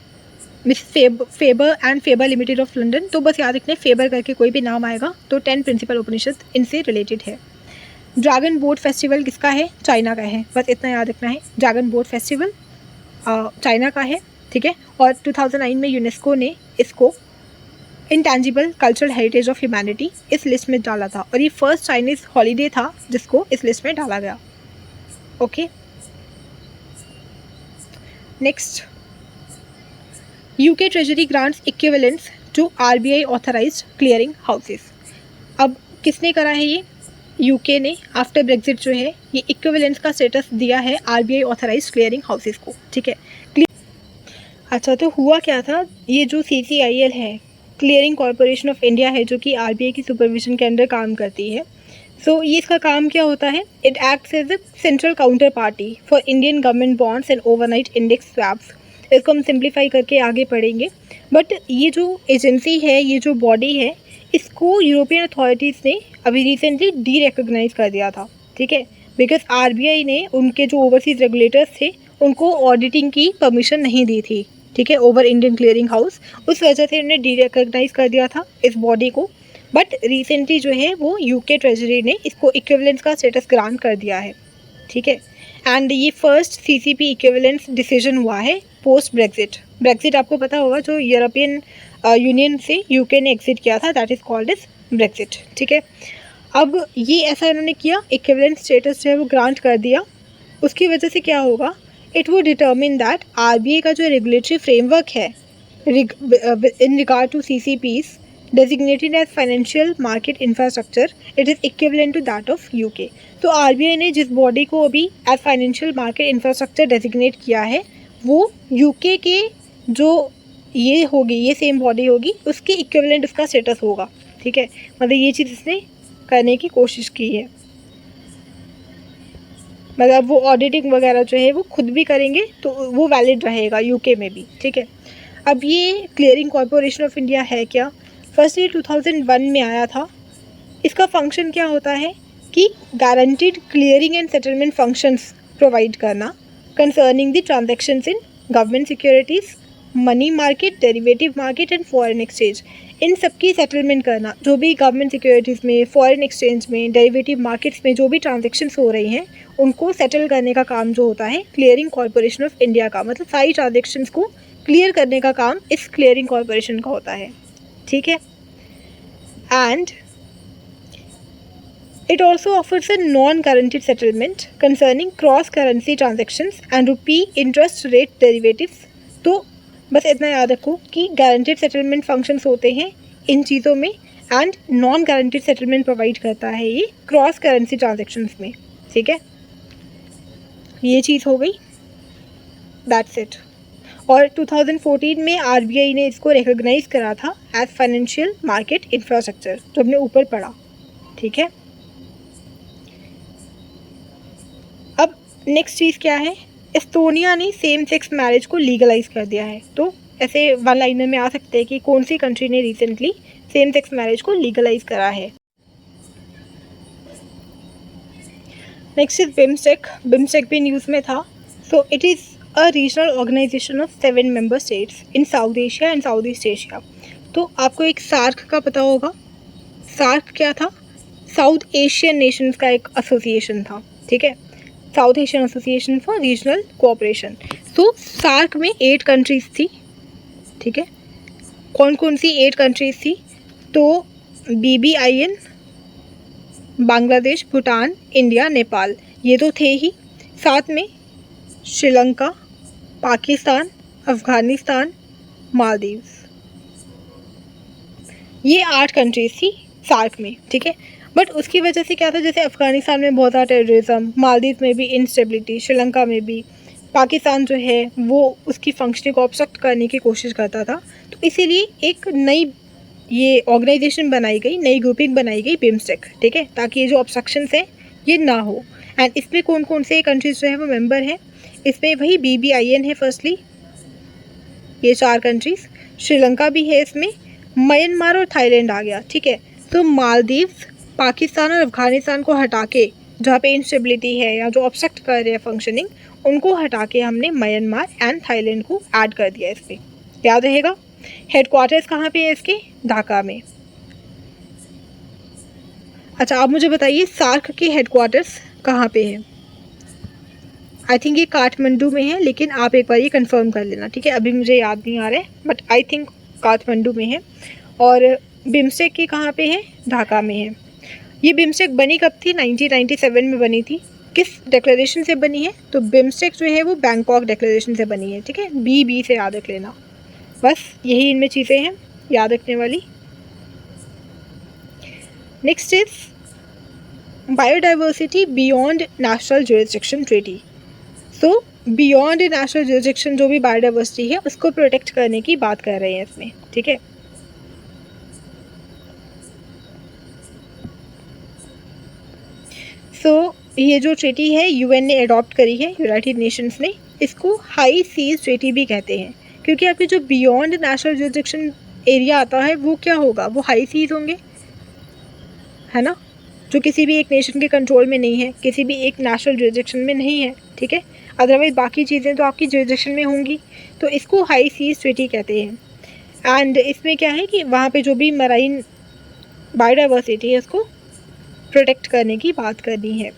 Miss Faber and Faber limited of London. तो बस याद रखना, फेबर करके कोई भी नाम आएगा तो 10 प्रिंसिपल उपनिषद इनसे रिलेटेड है। ड्रैगन बोट फेस्टिवल किसका है? चाइना का है, बस इतना याद रखना है, ड्रैगन बोट फेस्टिवल चाइना का है, ठीक है। और 2009 में यूनेस्को ने इसको intangible cultural heritage of humanity इस लिस्ट में डाला था, और ये फर्स्ट चाइनीज़ हॉलीडे था जिसको इस लिस्ट में डाला गया। Okay, next, UK treasury grants equivalents to RBI authorised clearing houses. अब किसने करा है ये? यूके ने आफ्टर ब्रेग्जिट जो है ये इक्विवेलेंस का स्टेटस दिया है आरबीआई ऑथराइज्ड क्लियरिंग हाउसेस को, ठीक है। अच्छा, तो हुआ क्या था? ये जो CCIL है, क्लियरिंग कॉरपोरेशन ऑफ इंडिया है, जो कि आरबीआई की सुपरविजन के अंडर काम करती है। सो ये इसका काम क्या होता है? It acts as a central counter party for Indian government bonds and overnight index swaps. इसको हम सिंप्लीफाई करके आगे पढ़ेंगे, बट ये जो एजेंसी है, ये जो बॉडी है, इसको यूरोपियन अथॉरिटीज़ ने अभी रिसेंटली डी रिकॉग्नाइज कर दिया था, ठीक है, बिकॉज आरबीआई ने उनके जो ओवरसीज रेगुलेटर्स थे उनको ऑडिटिंग की परमिशन नहीं दी थी, ठीक है, ओवर इंडियन क्लियरिंग हाउस, उस वजह से उन्होंने डी रिकॉग्नाइज कर दिया था इस बॉडी को। बट रिसेंटली जो है वो यूके ट्रेजरी ने इसको इक्विवेलेंस का स्टेटस ग्रांट कर दिया है, ठीक है। एंड ये फर्स्ट CCP इक्विवेलेंस डिसीजन हुआ है पोस्ट ब्रेग्जिट। ब्रेग्जिट आपको पता होगा, जो यूरोपियन यूनियन से यूके ने एग्जिट किया था, that is called is Brexit, ठीक है। अब ये ऐसा इन्होंने किया, इक्विवेलेंस स्टेटस जो है वो ग्रांट कर दिया, उसकी वजह से क्या होगा? इट वो डिटर्मिन दैट आरबीआई का जो रेगुलेटरी फ्रेमवर्क है in regard to CCPs designated as financial market infrastructure, it is equivalent to that of UK। तो आरबीआई ने जिस बॉडी को अभी as financial market infrastructure designate किया है वो यूके के जो ये होगी, ये सेम बॉडी होगी, उसके इक्विवेलेंट उसका स्टेटस होगा, ठीक है। मतलब ये चीज़ इसने करने की कोशिश की है, मतलब वो ऑडिटिंग वगैरह जो है वो खुद भी करेंगे तो वो वैलिड रहेगा यूके में भी, ठीक है। अब ये क्लियरिंग कॉरपोरेशन ऑफ इंडिया है क्या? फर्स्ट ये 2001 में आया था। इसका फंक्शन क्या होता है कि guaranteed clearing and settlement functions provide करना concerning the transactions in government securities, money market, derivative market and foreign exchange, इन सब की सेटलमेंट करना। जो भी गवर्नमेंट सिक्योरिटीज़ में, फॉरेन एक्सचेंज में, डेरिवेटिव मार्केट्स में जो भी ट्रांजेक्शन्स हो रही हैं उनको सेटल करने का काम जो होता है क्लियरिंग कॉरपोरेशन ऑफ इंडिया का, मतलब सारी ट्रांजेक्शन्स को क्लियर करने का काम इस क्लियरिंग कॉरपोरेशन का होता है, ठीक है। And it also offers a non-guaranteed settlement concerning cross-currency transactions and rupee interest rate derivatives। तो बस इतना याद रखो कि guaranteed settlement functions होते हैं इन चीज़ों में and non guaranteed settlement provide करता है ये क्रॉस करेंसी ट्रांजेक्शन्स में, ठीक है। ये चीज़ हो गई, दैट्स इट। और 2014 में आरबीआई ने इसको रिकॉग्नाइज करा था एज फाइनेंशियल मार्केट इंफ्रास्ट्रक्चर, जो हमने ऊपर पढ़ा, ठीक है। अब नेक्स्ट चीज़ क्या है, एस्टोनिया ने सेम सेक्स मैरिज को लीगलाइज कर दिया है। तो ऐसे वन लाइनर में आ सकते हैं कि कौन सी कंट्री ने रिसेंटली सेम सेक्स मैरिज को लीगलाइज करा है। Next is BIMSTEC. बिम्स्टेक भी न्यूज़ में था। So it is a regional organisation of 7 member states in South Asia and South East Asia. तो आपको एक सार्क का पता होगा, सार्क क्या था, साउथ एशियन नेशंस का एक एसोसिएशन था, ठीक है, south Asian association for regional cooperation. तो सार्क में 8 कंट्रीज थी, ठीक है। कौन कौन सी 8 कंट्रीज थी, तो BBIN, बांग्लादेश, भूटान, इंडिया, नेपाल, ये तो थे ही, साथ में श्रीलंका, पाकिस्तान, अफ़गानिस्तान, मालदीव्स, ये 8 कंट्रीज थी सार्क में, ठीक है। बट उसकी वजह से क्या था, जैसे अफ़गानिस्तान में बहुत ज़्यादा टेररिज्म, मालदीव में भी इंस्टेबिलिटी, श्रीलंका में भी, पाकिस्तान जो है वो उसकी फंक्शनिंग को ऑब्स्ट्रक्ट करने की कोशिश करता था। तो इसीलिए एक नई ये ऑर्गेनाइजेशन बनाई गई, नई ग्रुपिंग बनाई गई बिम्स्टेक, ठीक है, ताकि ये जो ऑब्स्ट्रक्शंस है ये ना हो। एंड इसमें कौन कौन से कंट्रीज जो है वो मेंबर हैं, इसमें वही BBIN है फर्स्टली, ये 4 कंट्रीज, श्रीलंका भी है इसमें, म्यांमार और थाईलैंड आ गया, ठीक है। तो मालदीव्स, पाकिस्तान और अफ़गानिस्तान को हटा के, जहाँ पे इंस्टेबिलिटी है या जो ऑब्स्ट्रक्ट कर रहे हैं फंक्शनिंग, उनको हटा के हमने म्यांमार एंड थाईलैंड को ऐड कर दिया इसमें, याद रहेगा। हेडक्वार्टर्स कहाँ पे है इसके, ढाका में। अच्छा, आप मुझे बताइए सार्क के हेडक्वार्टर्स कहाँ पे है। आई थिंक ये काठमांडू में है, लेकिन आप एक बार ये कंफर्म कर लेना, ठीक है। अभी मुझे याद नहीं आ रहा है, बट आई थिंक काठमांडू में है। और बिम्स्टेक की कहाँ पे है, ढाका में है। ये बिम्स्टेक बनी कब थी, 1997 में बनी थी। किस डिक्लेरेशन से बनी है, तो बिम्स्टेक जो है वो बैंकॉक डिक्लेरेशन से बनी है, ठीक है। BB से याद रख लेना, बस यही इनमें चीज़ें हैं याद रखने वाली। Next is biodiversity beyond national jurisdiction treaty. So beyond national jurisdiction जो भी बायोडाइवर्सिटी है उसको प्रोटेक्ट करने की बात कर रहे हैं इसमें, ठीक है। सो ये जो ट्रीटी है UN ने अडॉप्ट करी है, यूनाइटेड नेशंस ने, इसको हाई सीज ट्रीटी भी कहते हैं, क्योंकि आपके जो बियॉन्ड नेशनल ज्यूरिसडिक्शन एरिया आता है वो क्या होगा, वो हाई सीज होंगे, है ना, जो किसी भी एक नेशन के कंट्रोल में नहीं है, किसी भी एक नेशनल ज्यूरिसडिक्शन में नहीं है, ठीक है। अदरवाइज बाकी चीज़ें तो आपकी ज्यूरिसडिक्शन में होंगी, तो इसको हाई सीज ट्रीटी कहते हैं। एंड इसमें क्या है कि वहाँ पे जो भी मराइन बायोडाइवर्सिटी है उसको प्रोटेक्ट करने की बात करनी है।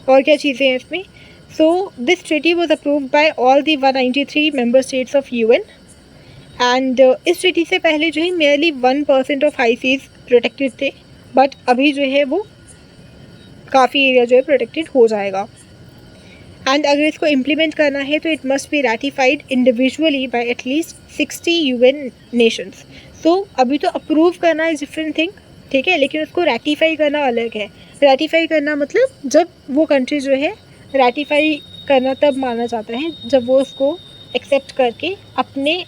और क्या चीज़ें हैं इसमें, so this treaty was approved by all the 193 member states of UN। And इस ट्रीटी से पहले जो है merely 1% of high seas protected थे, बट अभी जो है वो काफ़ी एरिया जो है प्रोटेक्टेड हो जाएगा। एंड अगर इसको इम्प्लीमेंट करना है तो it must be ratified individually by at least 60 UN nations. So अभी तो अप्रूव करना इज़ डिफरेंट थिंग, ठीक है, लेकिन उसको रैटिफाई करना अलग है। रैटिफाई करना मतलब जब वो कंट्री जो है, रैटिफाई करना तब माना जाता है जब वो उसको एक्सेप्ट करके अपने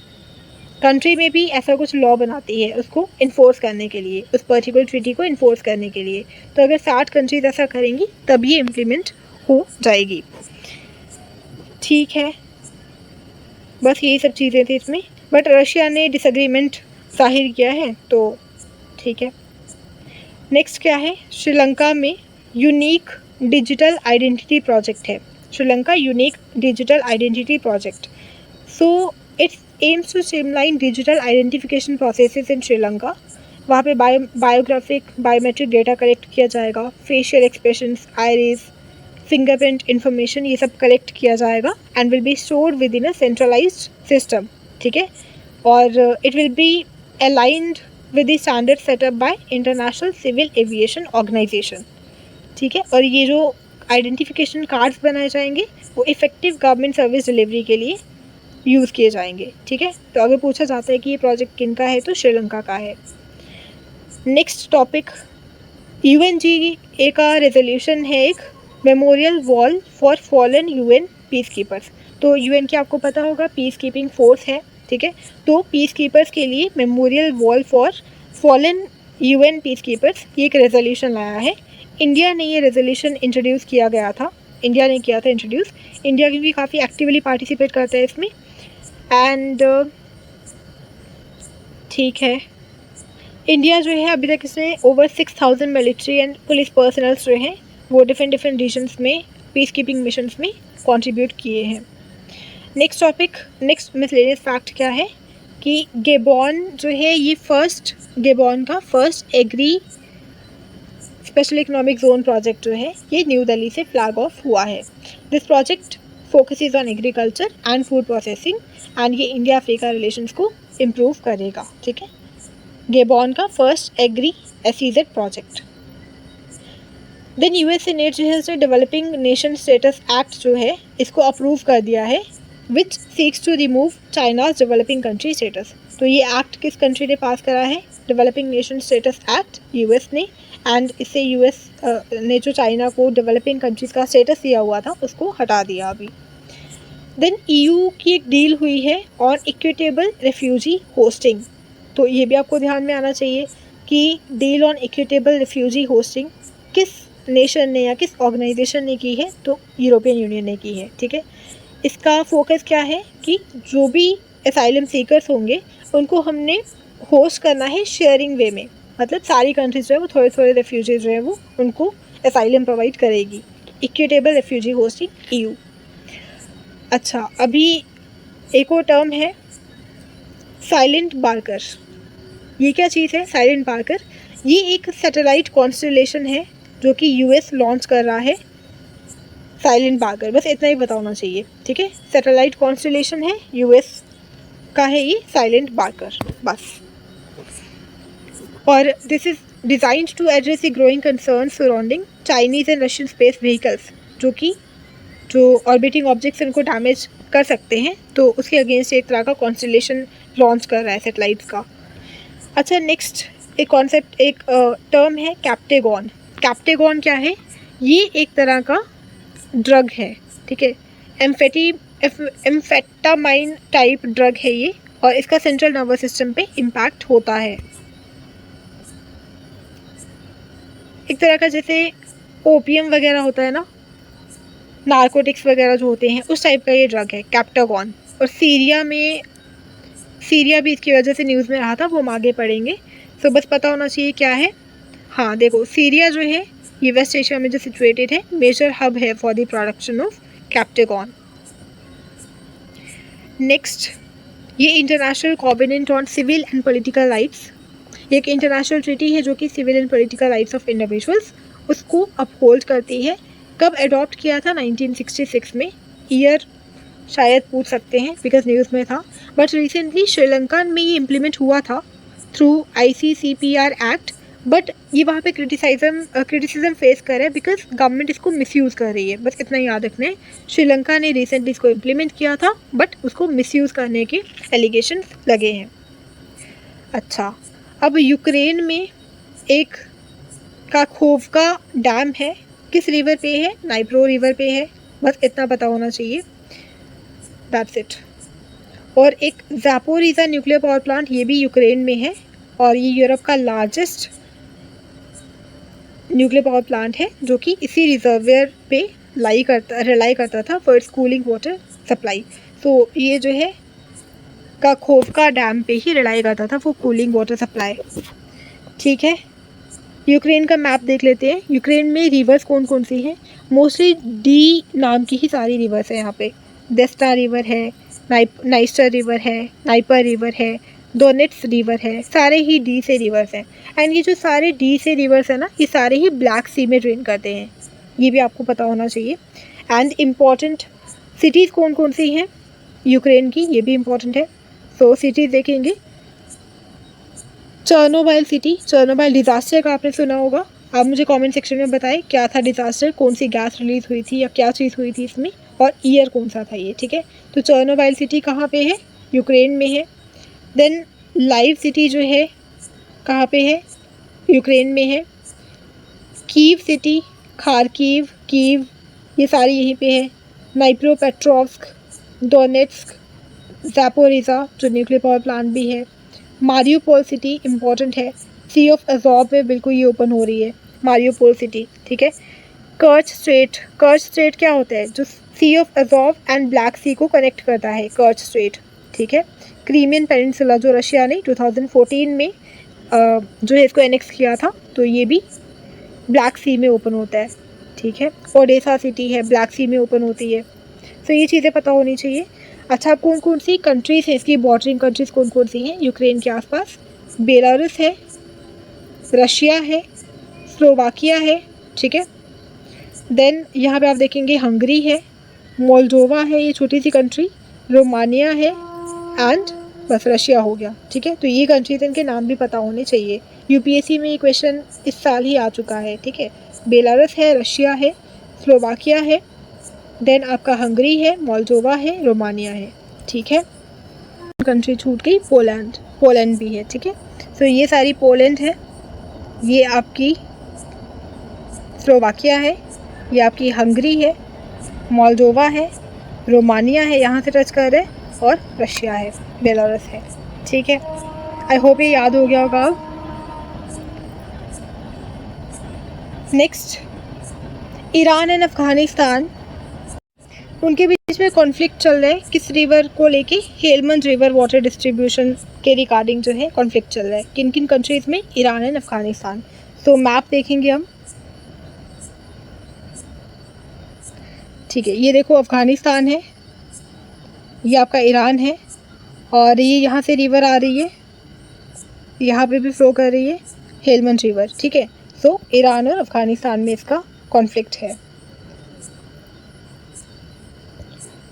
कंट्री में भी ऐसा कुछ लॉ बनाती है उसको इन्फोर्स करने के लिए, उस पर्टिकुलर ट्रीटी को इन्फोर्स करने के लिए। तो अगर 60 कंट्रीज ऐसा करेंगी तब ये इम्प्लीमेंट हो जाएगी, ठीक है। बस यही सब चीज़ें थी इसमें, बट रशिया ने डिसएग्रीमेंट जाहिर किया है, तो ठीक है। नेक्स्ट क्या है, श्रीलंका में यूनिक डिजिटल आइडेंटिटी प्रोजेक्ट है, Sri Lanka unique digital identity project. So it's aims to streamline digital identification processes in Sri Lanka. वहाँ पे बायोग्राफिक बायोमेट्रिक डेटा कलेक्ट किया जाएगा, facial expressions, iris, fingerprint information, ये सब कलेक्ट किया जाएगा and will be stored within a centralised system, ठीक है। और it will be aligned with the standard setup by International Civil Aviation Organization, ठीक है। और ये जो आइडेंटिफिकेशन कार्ड्स बनाए जाएंगे वो इफेक्टिव गवर्नमेंट सर्विस डिलीवरी के लिए यूज़ किए जाएंगे, ठीक है। तो अगर पूछा जाता है कि ये प्रोजेक्ट किन का है तो श्रीलंका का है। नेक्स्ट टॉपिक, UNGA का रेजोल्यूशन है एक memorial wall for fallen UN peace keepers. तो UN की आपको पता होगा पीस कीपिंग फोर्स है, ठीक है। तो पीस कीपर्स के लिए memorial wall for fallen UN peace keepers ये एक रेजोल्यूशन लाया है। इंडिया ने ये रेजोल्यूशन इंट्रोड्यूस किया गया था, इंडिया ने किया था इंट्रोड्यूस। इंडिया भी काफ़ी एक्टिवली पार्टिसिपेट करता है इसमें एंड ठीक है। इंडिया जो है अभी तक इसमें over 6000 military and police personnels जो हैं वो डिफरेंट रीजन्स में पीस कीपिंग मिशंस में कंट्रीब्यूट किए हैं। Next topic, next miscellaneous fact क्या है कि गेबॉन जो है ये गेबॉन का first agri special economic zone project जो है ये न्यू दिल्ली से फ्लैग ऑफ हुआ है। This project focuses on agriculture and food processing and ये इंडिया अफ्रीका रिलेशंस को इम्प्रूव करेगा, ठीक है। गेबॉन का first agri SEZ project. Then US Senate जो है उसने डेवलपिंग नेशन स्टेटस एक्ट जो है इसको अप्रूव कर दिया है which seeks to remove China's developing country status. तो ये एक्ट किस कंट्री ने पास करा है? Developing nation status act US ने, एंड इससे US ने जो चाइना को डेवलपिंग कंट्रीज़ का स्टेटस दिया हुआ था उसको हटा दिया अभी। देन EU की एक डील हुई है ऑन इक्विटेबल रेफ्यूजी होस्टिंग। तो ये भी आपको ध्यान में आना चाहिए कि deal on equitable refugee hosting किस नेशन ने या किस ऑर्गेनाइजेशन ने की है? तो यूरोपियन यूनियन ने की है, ठीक है। इसका फोकस क्या है कि जो भी असाइलम सीकर्स होंगे उनको हमने होस्ट करना है शेयरिंग वे में, मतलब सारी कंट्रीज जो है वो थोड़े थोड़े रेफ्यूजीज जो है वो उनको असाइलम प्रोवाइड करेगी। Equitable refugee hosting EU। अच्छा, अभी एक और टर्म है साइलेंट बार्कर। ये क्या चीज़ है साइलेंट बार्कर? ये एक सैटेलाइट कॉन्स्टेलेशन है जो कि US लॉन्च कर रहा है। साइलेंट बार्कर, बस इतना ही बताना चाहिए, ठीक है। सैटेलाइट कॉन्स्टेलेशन है, US का है ये साइलेंट बार्कर, बस। और this is designed to address the growing concern surrounding Chinese and Russian space vehicles, जो ऑर्बिटिंग ऑब्जेक्ट्स उनको डैमेज कर सकते हैं, तो उसके अगेंस्ट एक तरह का कॉन्स्टेलेशन लॉन्च कर रहा है सैटेलाइट्स का। अच्छा, नेक्स्ट एक कॉन्सेप्ट, एक टर्म है कैप्टेगॉन। कैप्टेगॉन क्या है? ये एक तरह का ड्रग है, ठीक है। एम्फेटामाइन टाइप ड्रग है ये, और इसका सेंट्रल नर्वस सिस्टम पे इम्पैक्ट होता है। एक तरह का जैसे ओपियम वगैरह होता है ना, नारकोटिक्स वगैरह जो होते हैं, उस टाइप का ये ड्रग है कैप्टेगॉन। और सीरिया भी इसकी वजह से न्यूज़ में रहा था, वो हम आगे पढ़ेंगे। तो बस पता होना चाहिए क्या है। हाँ देखो, सीरिया जो है ये वेस्ट एशिया में जो सिचुएटेड है, मेजर हब है for the production of Captagon. Next, ये international covenant on civil and political rights, एक इंटरनेशनल ट्रीटी है जो कि civil and political rights of individuals उसको अपहोल्ड करती है। कब अडॉप्ट किया था? 1966 में। ईयर शायद पूछ सकते हैं बिकॉज न्यूज़ में था, बट रिसेंटली श्रीलंका में ये इम्प्लीमेंट हुआ था थ्रू ICCPR एक्ट, बट ये वहाँ पे क्रिटिसिज्म फेस कर रहा है बिकॉज गवर्नमेंट इसको मिसयूज़ कर रही है। बस इतना याद रखना है, श्रीलंका ने रिसेंटली इसको इम्प्लीमेंट किया था बट उसको मिसयूज़ करने के एलिगेशन लगे हैं। अच्छा, अब यूक्रेन में एक काखोवका डैम है, किस रिवर पे है? नाइप्रो रिवर पे है, बस इतना पता होना चाहिए, दैट्स इट। और एक ज़ैपोरिज़ा न्यूक्लियर पावर प्लांट, ये भी यूक्रेन में है, और ये यूरोप का लार्जेस्ट न्यूक्लियर पावर प्लांट है जो कि इसी रिजर्वियर पे रिलाई करता था for its cooling water supply. तो ये जो है काखोवका डैम पे ही रिलाई करता था वो कूलिंग वाटर सप्लाई, ठीक है। यूक्रेन का मैप देख लेते हैं। यूक्रेन में रिवर्स कौन कौन सी हैं? मोस्टली D नाम की ही सारी रिवर्स है यहाँ पे। डेस्टा रिवर है, नाइस्टर रिवर है, नाइपर रिवर है, डोनेट्स रिवर है, सारे ही D से रिवर्स हैं। एंड ये जो सारे D से रिवर्स है ना, ये सारे ही ब्लैक सी में ड्रेन करते हैं, ये भी आपको पता होना चाहिए। एंड इम्पॉर्टेंट सिटीज़ कौन कौन सी हैं यूक्रेन की, ये भी इम्पॉर्टेंट है। सो सिटीज़ देखेंगे, चर्नोबाइल सिटी, चर्नोबाइल डिज़ास्टर का आपने सुना होगा। आप मुझे कमेंट सेक्शन में बताएं क्या था डिज़ास्टर, कौन सी गैस रिलीज़ हुई थी या क्या चीज़ हुई थी इसमें, और ईयर कौन सा था ये, ठीक है। तो चर्नोबाइल सिटी कहाँ पे है, यूक्रेन में है। देन लाइव सिटी जो है कहाँ पे है, यूक्रेन में है। कीव सिटी, खारकीव, कीव, ये सारी यहीं पे है। नाइप्रोपेट्रोव्स्क, डोनेट्स्क, ज़ैपोरिज़ा जो न्यूक्लियर पावर प्लांट भी है। मारियोपोल सिटी इम्पॉर्टेंट है, सी ऑफ अजॉब में बिल्कुल ये ओपन हो रही है मारियोपोल सिटी, ठीक है। कर्च स्ट्रेट, कर्च स्ट्रेट क्या होता है, जो सी ऑफ अजॉब एंड ब्लैक सी को कनेक्ट करता है, कर्च स्ट्रेट, ठीक है। क्रीमियन पेनिनसुला जो रशिया ने 2014 में जो है इसको एनेक्स किया था, तो ये भी ब्लैक सी में ओपन होता है, ठीक है। ओडेसा सिटी है, ब्लैक सी में ओपन होती है। तो ये चीज़ें पता होनी चाहिए। अच्छा, कौन कौन सी कंट्रीज़ हैं, इसकी बॉर्डरिंग कंट्रीज़ कौन कौन सी हैं यूक्रेन के आसपास, बेलारूस है, रशिया है, स्लोवाकिया है, ठीक है। देन यहाँ पे आप देखेंगे हंगरी है, मोल्डोवा है, ये छोटी सी कंट्री, रोमानिया है, एंड बस रशिया हो गया, ठीक है। तो ये कंट्रीज, इनके नाम भी पता होने चाहिए। यूपीएससी में ये क्वेश्चन इस साल ही आ चुका है, ठीक है। बेलारूस है, रशिया है, स्लोवाकिया है, देन आपका हंगरी है, मोल्डोवा है, रोमानिया है, ठीक है। कंट्री छूट गई, पोलैंड, पोलैंड भी है, ठीक है। तो ये सारी पोलैंड है, ये आपकी स्लोवाकिया है, ये आपकी हंगरी है, मोल्डोवा है, रोमानिया है, यहाँ से टच कर रहे हैं, और रशिया है, बेलारूस है, ठीक है। आई होप ये याद हो गया होगा। नेक्स्ट, ईरान एंड अफ़गानिस्तान, उनके बीच में कॉन्फ्लिक्ट चल रहा है किस रिवर को लेके, हेलमंड रिवर वाटर डिस्ट्रीब्यूशन के रिगार्डिंग जो है कॉन्फ्लिक्ट चल रहा है। किन किन कंट्रीज़ में, ईरान एंड अफ़गानिस्तान। तो मैप देखेंगे हम, ठीक है। ये देखो अफ़गानिस्तान है, ये आपका ईरान है, और ये यहाँ से रिवर आ रही है, यहाँ पे भी फ्लो कर रही है हेलमंड रिवर, ठीक है। सो ईरान और अफ़गानिस्तान में इसका कॉन्फ्लिक्ट है।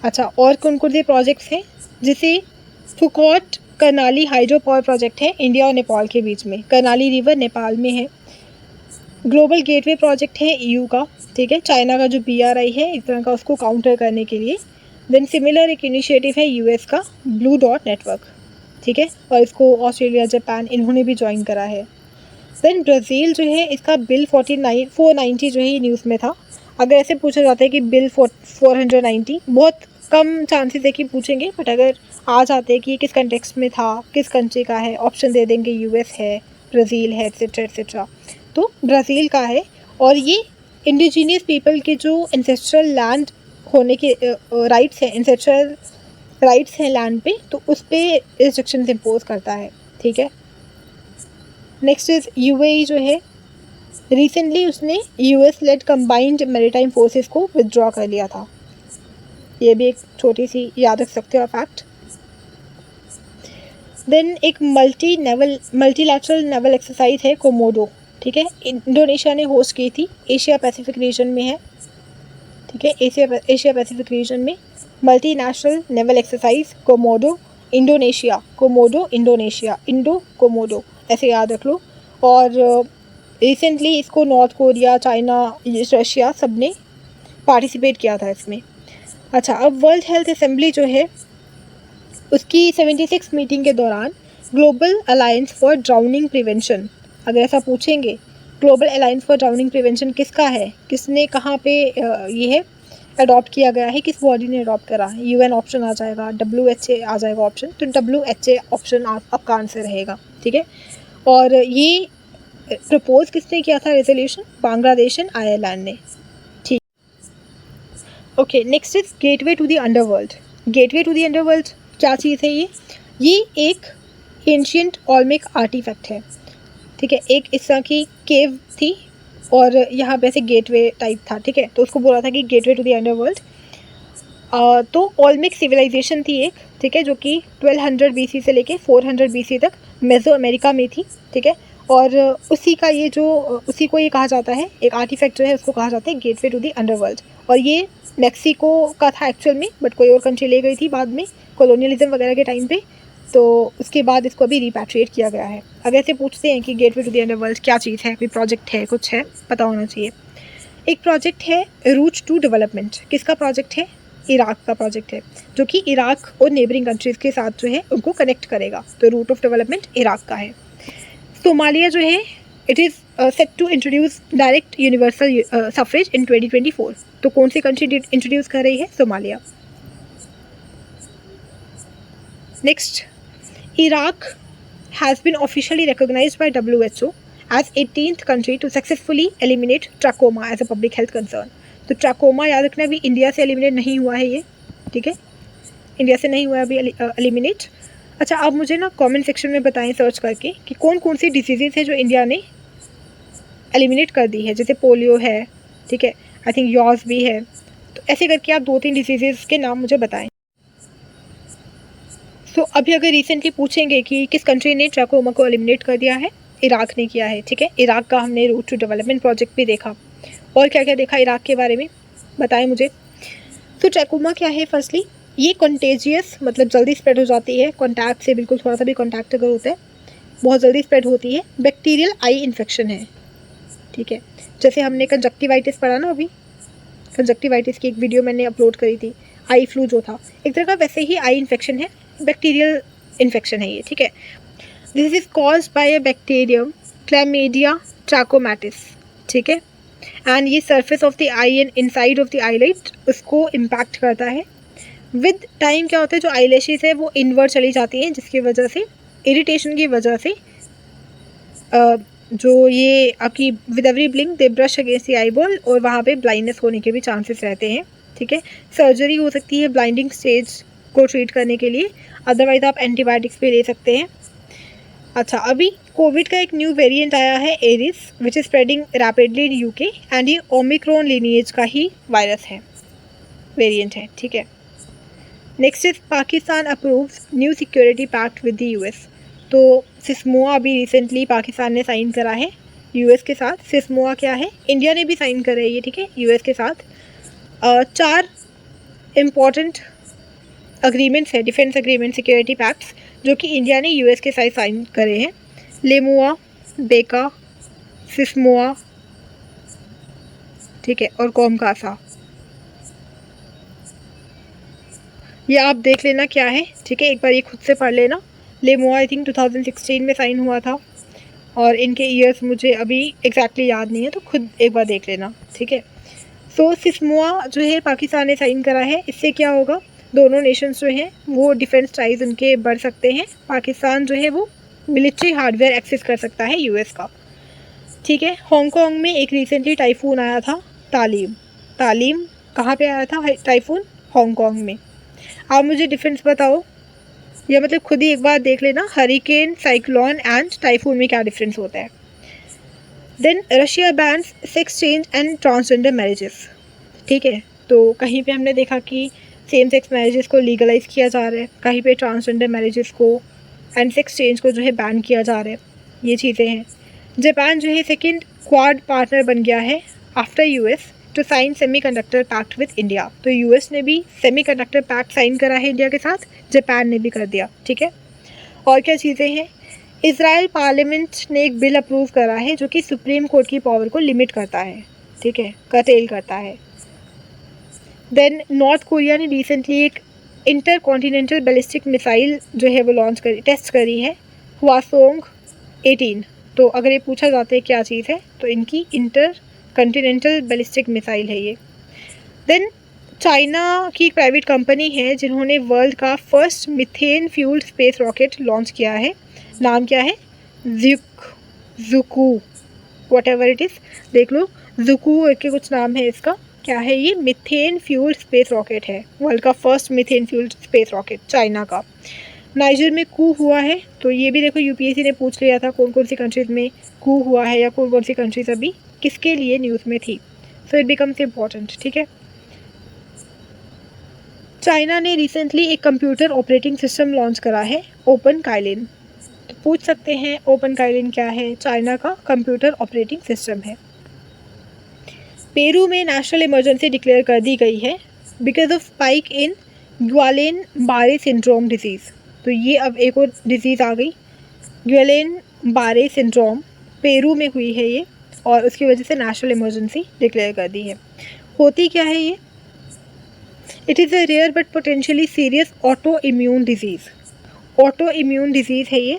अच्छा, और कौन कौन से प्रोजेक्ट्स हैं, जैसे Phukot Karnali hydro power project है इंडिया और नेपाल के बीच में, करनाली रिवर नेपाल में है। ग्लोबल गेटवे प्रोजेक्ट है ईयू का, ठीक है, चाइना का जो BRI है इस तरह का, उसको काउंटर करने के लिए। देन सिमिलर एक इनिशिएटिव है यूएस का, ब्लू डॉट नेटवर्क, ठीक है, और इसको ऑस्ट्रेलिया, जापान, इन्होंने भी ज्वाइन करा है। देन ब्राज़ील जो है, इसका बिल 490 जो है ये न्यूज़ में था। अगर ऐसे पूछा जाता है कि बिल 490, बहुत कम चांसेस है कि पूछेंगे, बट अगर आ जाते हैं कि ये किस कंटेक्स्ट में था, किस कंट्री का है, ऑप्शन दे देंगे, यूएस है, ब्राज़ील है, एट्सेट्रा एट्सेट्रा। तो ब्राज़ील का है, और ये इंडिजीनियस पीपल के जो एंसेस्ट्रल लैंड होने के राइट्स हैं, एंसेस्ट्रल राइट्स हैं लैंड पे, तो उस पर रिस्ट्रिक्शंस इम्पोज करता है, ठीक है। नेक्स्ट इज UAE जो है, रिसेंटली उसने US led combined maritime forces को विदड्रॉ कर लिया था। ये भी एक छोटी सी याद रख सकते हो फैक्ट। देन एक मल्टीलैटरल नेवल एक्सरसाइज है कोमोडो, ठीक है, इंडोनेशिया ने होस्ट की थी, एशिया पैसिफिक रीजन में है, ठीक है। एशिया पैसिफिक रीजन में multinational naval exercise Komodo Indonesia, Komodo Indonesia, Indo Komodo, ऐसे याद रख लो। और रिसेंटली इसको नॉर्थ कोरिया, चाइना, रशिया सब ने पार्टिसिपेट किया था इसमें। अच्छा, अब वर्ल्ड हेल्थ असेंबली जो है उसकी 76 मीटिंग के दौरान global alliance for drowning prevention, अगर ऐसा पूछेंगे global alliance for drowning prevention किसका है, किसने कहाँ पे ये है अडॉप्ट किया गया है, किस बॉडी ने अडॉप्ट करा है, UN ऑप्शन आ जाएगा, WHA आ जाएगा ऑप्शन, तो WHA ऑप्शन आपका आंसर रहेगा, ठीक है। और ये प्रपोज किसने किया था रेजोल्यूशन, बांग्लादेश एंड आयरलैंड ने, ठीक। Okay, next is gateway to the underworld. Gateway to the underworld क्या चीज़ है ये एक एंशियंट ओल्मिक आर्टिफैक्ट है, ठीक है। एक इस तरह की केव थी और यहाँ पे ऐसे गेटवे टाइप था, ठीक है, तो उसको बोला था कि गेटवे टू द अंडरवर्ल्ड। तो ओल्मिक सिविलाइजेशन थी एक, ठीक है, जो कि 1200 BC से लेके 400 BC तक मेसो अमेरिका में थी, ठीक है। और उसी का ये जो उसी को ये कहा जाता है, एक आर्टिफैक्ट जो है उसको कहा जाता है गेटवे टू द अंडरवर्ल्ड। और ये मैक्सिको का था एक्चुअल में, बट कोई और कंट्री ले गई थी बाद में कॉलोनियलिज्म वगैरह के टाइम पे, तो उसके बाद इसको अभी रिपैट्रिएट किया गया है। अब ऐसे पूछते हैं कि गेटवे टू द अंडरवर्ल्ड क्या चीज़ है, कोई प्रोजेक्ट है, कुछ है, पता होना चाहिए। एक प्रोजेक्ट है रूट टू डेवलपमेंट। किसका प्रोजेक्ट है? इराक का प्रोजेक्ट है, जो कि इराक और नेबरिंग कंट्रीज़ के साथ जो है उनको कनेक्ट करेगा। तो रूट ऑफ डेवलपमेंट इराक का है। सोमालिया जो है, it is set to introduce direct universal suffrage in 2024। तो कौन सी कंट्री इंट्रोड्यूस कर रही है? Somalia. Next, Iraq has been officially recognized by WHO as 18th country to successfully eliminate trachoma as a public health concern. तो trachoma याद रखना, अभी इंडिया से एलिमिनेट नहीं हुआ है ये, ठीक है, इंडिया से नहीं हुआ अभी एलिमिनेट। अच्छा, आप मुझे ना कमेंट सेक्शन में बताएं सर्च करके कि कौन कौन सी डिजीज़ है जो इंडिया ने एलिमिनेट कर दी है। जैसे पोलियो है, ठीक है, आई थिंक यॉज भी है। तो ऐसे करके आप 2-3 डिजीज़ के नाम मुझे बताएं। तो अभी अगर रिसेंटली पूछेंगे कि किस कंट्री ने ट्राकोमा को एलिमिनेट कर दिया है, इराक ने किया है, ठीक है। इराक का हमने रूट टू डेवलपमेंट प्रोजेक्ट भी देखा। और क्या क्या देखा इराक के बारे में, बताएं मुझे। तो ट्राकोमा क्या है? फर्स्टली ये कंटेजियस, मतलब जल्दी स्प्रेड हो जाती है कॉन्टैक्ट से, बिल्कुल थोड़ा सा भी कॉन्टैक्ट अगर होता है बहुत जल्दी स्प्रेड होती है। बैक्टीरियल आई इन्फेक्शन है, ठीक है। जैसे हमने कंजक्टिवाइटिस पढ़ा ना, अभी कंजक्टिवाइटिस की एक वीडियो मैंने अपलोड करी थी, आई फ्लू जो था, एक तरह का वैसे ही आई इन्फेक्शन है, बैक्टीरियल इन्फेक्शन है ये, ठीक है। This is caused by a bacterium chlamydia trachomatis, ठीक है। एंड ये surface of the eye and inside of the eyelid उसको इम्पैक्ट करता है। विद टाइम क्या होता है, जो आईलैशेस है वो इनवर्ड चली जाती हैं, जिसकी वजह से इरिटेशन की वजह से जो ये आपकी with every blink they brush against the eye ball, और वहाँ पे ब्लाइंडनेस होने के भी चांसेस रहते हैं, ठीक है। सर्जरी हो सकती है ब्लाइंडिंग स्टेज को ट्रीट करने के लिए, अदरवाइज आप एंटीबायोटिक्स भी ले सकते हैं। अच्छा, अभी कोविड का एक न्यू वेरिएंट आया है Eris, which is spreading rapidly in UK, and ये ओमिक्रॉन लिनिएज का ही वायरस है, वेरिएंट है, ठीक है। Next is Pakistan approves new security pact with the US. तो सिस्मोआ अभी रिसेंटली पाकिस्तान ने साइन करा है यूएस के साथ। सिस्मोआ क्या है? इंडिया ने भी साइन करा है ये, ठीक है, यूएस के साथ। 4 इम्पॉर्टेंट अग्रीमेंट्स है, डिफेंस अग्रीमेंट, सिक्योरिटी पैक्ट्स, जो कि इंडिया ने यूएस के साथ साइन करे हैं। लेमुआ, बेका, सिस्मोआ, ठीक है, और कॉमकासा। ये आप देख लेना क्या है, ठीक है, एक बार ये खुद से पढ़ लेना। लेमुआ आई थिंक 2016 में साइन हुआ था, और इनके ईयर्स मुझे अभी एग्जैक्टली याद नहीं है, तो खुद एक बार देख लेना, ठीक है। सो सिस्मोआ जो है पाकिस्तान ने साइन करा है, इससे क्या होगा, दोनों नेशंस जो हैं वो डिफेंस टाइज उनके बढ़ सकते हैं। पाकिस्तान जो है वो मिलिट्री हार्डवेयर एक्सेस कर सकता है यूएस का, ठीक है। हांगकांग में एक रिसेंटली टाइफून आया था, तालीम कहाँ पे आया था टाइफून? हांगकांग में। आप मुझे डिफरेंस बताओ, या मतलब खुद ही एक बार देख लेना, हरिकेन, साइक्लोन एंड टाइफून में क्या डिफरेंस होता है। Then Russia bans sex change and transgender marriages, ठीक है। तो कहीं पे हमने देखा कि सेम सेक्स मैरिजेस को लीगलाइज किया जा रहा है, कहीं पे ट्रांसजेंडर मैरिजेस को एंड सेक्स चेंज को जो है बैन किया जा रहा है, ये चीज़ें हैं। जापान जो है सेकंड क्वाड पार्टनर बन गया है after US to sign semiconductor pact with India. तो यूएस ने भी सेमीकंडक्टर पैक्ट साइन करा है इंडिया के साथ, जापान ने भी कर दिया, ठीक है। और क्या चीज़ें हैं, इजराइल पार्लियामेंट ने एक बिल अप्रूव करा है जो कि सुप्रीम कोर्ट की पावर को लिमिट करता है, ठीक है, कर्टेल करता है। देन नॉर्थ कोरिया ने रिसेंटली एक इंटर कॉन्टिनेंटल बैलिस्टिक मिसाइल जो है वो लॉन्च करी, टेस्ट करी है, हवासोंग 18। तो अगर ये पूछा जाता है क्या चीज़ है, तो इनकी इंटर कॉन्टिनेंटल बैलिस्टिक मिसाइल है ये। देन चाइना की एक प्राइवेट कंपनी है जिन्होंने वर्ल्ड का first methane fuelled space rocket launch किया है। नाम क्या है? जुकू, वट एवर इट इज़, देख लो, जुकू के कुछ नाम है इसका। क्या है ये? मिथेन फ्यूल्ड स्पेस रॉकेट है, वर्ल्ड का first methane fuelled space rocket China का। नाइजर में कू हुआ है, तो ये भी देखो यूपीएससी ने पूछ लिया था कौन कौन सी कंट्रीज़ में कू हुआ है, या कौन कौन सी कंट्रीज़ अभी किसके लिए न्यूज़ में थी, सो इट बिकम्स इम्पॉर्टेंट, ठीक है। चाइना ने रिसेंटली एक कंप्यूटर ऑपरेटिंग सिस्टम लॉन्च करा है, ओपन काइलिन, तो पूछ सकते हैं ओपन काइलिन क्या है? चाइना का कंप्यूटर ऑपरेटिंग सिस्टम है। पेरू में नेशनल इमरजेंसी डिक्लेयर कर दी गई है बिकॉज ऑफ स्पाइक इन ग्वालेन बारे सिंड्रोम डिजीज़। तो ये अब एक और डिजीज़ आ गई, ग्वालेन बारे सिंड्रोम पेरू में हुई है ये, और उसकी वजह से नेशनल इमरजेंसी डिक्लेयर कर दी है। होती क्या है ये? It is a rare but potentially serious auto immune disease. Auto immune disease है ये।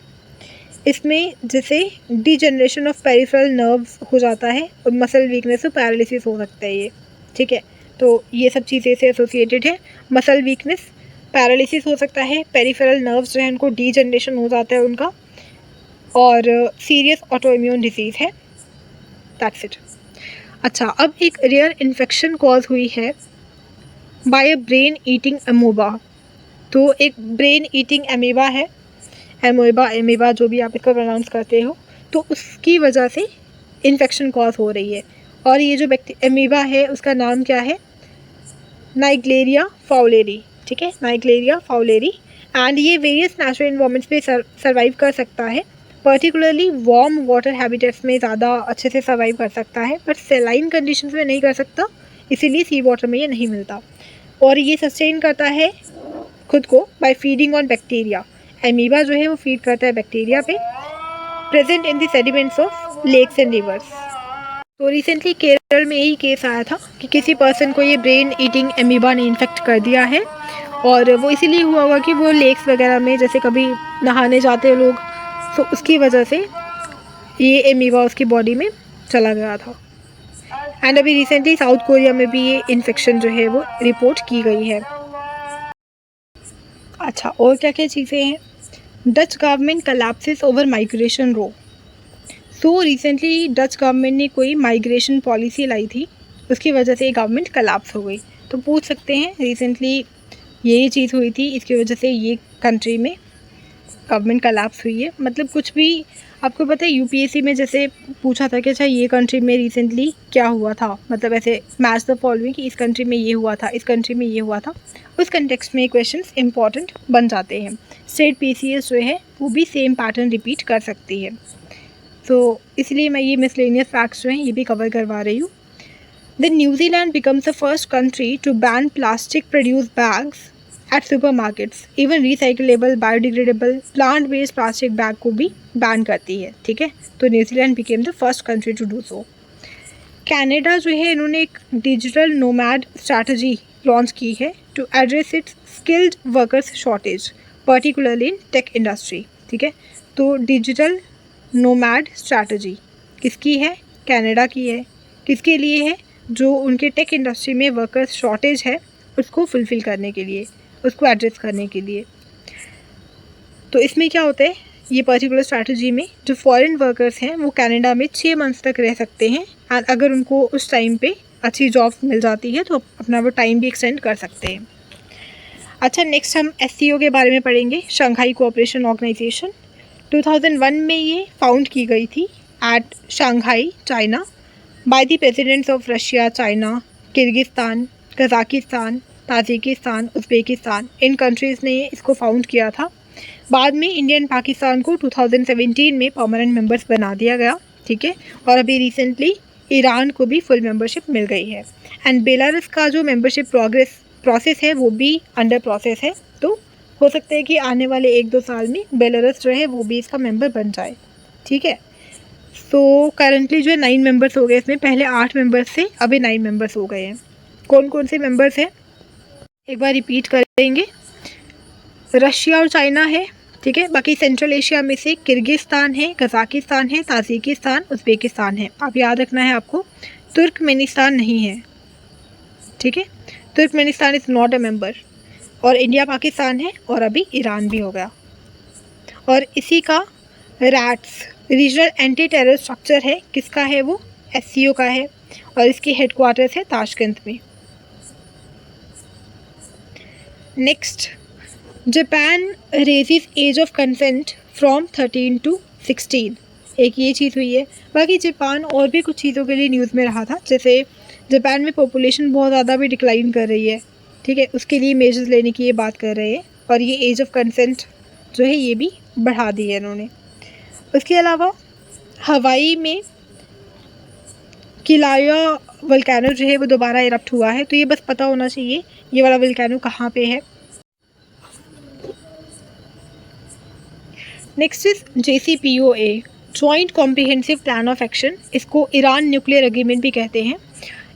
इसमें जैसे डिजनरेशन ऑफ पेरिफेरल नर्व्स हो जाता है और मसल वीकनेस और पैरालिसिस हो सकता है ये, ठीक है। तो ये सब चीज़ें से एसोसिएटेड है। मसल वीकनेस, पैरालिसिस हो सकता है, पेरिफेरल नर्व्स जो है उनको डिजनरेशन हो जाता है उनका, और सीरियस ऑटो इम्यून डिजीज़ है। That's it. अच्छा, अब एक रेयर इन्फेक्शन कॉज हुई है बाय अ ब्रेन ईटिंग अमोबा। तो एक ब्रेन ईटिंग अमीबा है, एमोबा जो भी आप इसको प्रोनाउंस करते हो, तो उसकी वजह से इन्फेक्शन कॉज हो रही है। और ये जो अमीबा है उसका नाम क्या है? नाइग्लेरिया फाउलेरी, ठीक है, नाइग्लेरिया फाउलेरी। एंड ये वेरियस नेचुरल इन्वायरमेंट्स पे सर्वाइव कर सकता है, पर्टिकुलरली वार्म वाटर हैबिटेट्स में ज़्यादा अच्छे से सर्वाइव कर सकता है, बट सेलाइन कंडीशंस में नहीं कर सकता, इसीलिए सी वाटर में ये नहीं मिलता। और ये सस्टेन करता है खुद को by feeding on bacteria. Amoeba जो है वो फीड करता है बैक्टीरिया पे, present in the sediments of lakes and rivers. तो रिसेंटली केरल में यही केस आया था कि किसी पर्सन को ये ब्रेन ईटिंग एमीबा ने इन्फेक्ट कर दिया है, और वो इसीलिए हुआ होगा कि वो लेक्स वगैरह में जैसे कभी नहाने जाते हैं लोग, तो उसकी वजह से ये एमीबा उसकी बॉडी में चला गया था। एंड अभी रिसेंटली साउथ कोरिया में भी ये इन्फेक्शन जो है वो रिपोर्ट की गई है। अच्छा, और क्या क्या चीज़ें हैं? डच गवर्नमेंट कलैप्सेस ओवर माइग्रेशन रो। सो रिसेंटली डच गवर्नमेंट ने कोई माइग्रेशन पॉलिसी लाई थी, उसकी वजह से ये गवर्नमेंट कलैप्स हो गई। तो पूछ सकते हैं रिसेंटली ये चीज़ हुई थी, इसकी वजह से ये कंट्री में गवर्नमेंट कलैप्स हुई है। मतलब कुछ भी आपको पता है, यूपीएससी में जैसे पूछा था कि अच्छा ये कंट्री में रिसेंटली क्या हुआ था, मतलब ऐसे मैच द फॉलोइंग कि इस कंट्री में ये हुआ था, इस कंट्री में ये हुआ था, उस कंटेक्स्ट में क्वेश्चंस इंपॉर्टेंट बन जाते हैं। स्टेट पीसीएस जो है वो भी सेम पैटर्न रिपीट कर सकती है, तो इसलिए मैं ये मिसलेनियस फैक्ट्स जो हैं ये भी कवर करवा रही हूँ। Then New Zealand becomes the first country to ban plastic produce bags at supermarkets. Even recyclable, biodegradable, plant based plastic bag को भी बैन करती है, ठीक है। तो New Zealand became the first country to do so. Canada जो है इन्होंने एक डिजिटल नोमैड स्ट्रैटेजी लॉन्च की है to address its skilled workers shortage, particularly in tech industry, ठीक है। तो डिजिटल नोमैड स्ट्रैटेजी किसकी है? कनाडा की है। किसके लिए है? जो उनके टेक इंडस्ट्री में वर्कर्स शॉर्टेज है उसको फुलफ़िल करने के लिए, उसको एड्रेस करने के लिए। तो इसमें क्या होता है, ये पर्टिकुलर स्ट्रैटेजी में जो फॉरेन वर्कर्स हैं वो कनाडा में 6 मंथ्स तक रह सकते हैं, और अगर उनको उस टाइम पे अच्छी जॉब मिल जाती है तो अपना वो टाइम भी एक्सटेंड कर सकते हैं। अच्छा, नेक्स्ट हम एससीओ के बारे में पढ़ेंगे, शंघाई कोऑपरेशन ऑर्गेनाइजेशन। 2001 में ये फाउंड की गई थी at Shanghai, China, by the presidents of Russia, China, Kyrgyzstan, Kazakhstan, Tajikistan, Uzbekistan. इन कंट्रीज़ ने इसको फाउंड किया था। बाद में इंडिया एंड पाकिस्तान को 2017 में परमानेंट मेंबर्स बना दिया गया, ठीक है। और अभी रिसेंटली ईरान को भी फुल मेंबरशिप मिल गई है। एंड बेलारूस का जो मेंबरशिप प्रोसेस है वो भी अंडर प्रोसेस है, तो हो सकता है कि आने वाले 1-2 साल में बेलारूस जो है वो भी इसका मेंबर बन जाए, ठीक है। तो करंटली जो है 9 मेंबर्स हो गए इसमें, पहले 8 मेंबर्स थे, अभी 9 मेंबर्स हो गए हैं। कौन कौन से मेंबर्स हैं एक बार रिपीट करेंगे। रशिया और चाइना है, ठीक है। बाकी सेंट्रल एशिया में से किर्गिस्तान है, कजाकिस्तान है, ताजिकिस्तान, उज़्बेकिस्तान है। आप याद रखना है आपको, तुर्कमेनिस्तान नहीं है, ठीक है। Turkmenistan is not a member. और इंडिया पाकिस्तान है, और अभी ईरान भी हो गया। और इसी का rats regional anti terror structure है, किसका है वो? एससीओ का है, और इसकी हेडक्वार्टर्स है ताशकंद में। Next, Japan raises age of consent from 13 to 16। एक ये चीज़ हुई है। बाकी जापान और भी कुछ चीज़ों के लिए न्यूज़ में रहा था, जैसे जापान में पॉपुलेशन बहुत ज़्यादा भी डिक्लाइन कर रही है, ठीक है, उसके लिए मेजर्स लेने की ये बात कर रहे हैं, और ये एज ऑफ कंसेंट जो है ये भी बढ़ा दी है इन्होंने। उसके अलावा हवाई में किलाया वोल्केनो जो है वो दोबारा इरप्ट हुआ है, तो ये बस पता होना चाहिए ये वाला वोल्केनो कहाँ पे है। Next is JCPOA, joint comprehensive plan of action. इसको ईरान न्यूक्लियर एग्रीमेंट भी कहते हैं।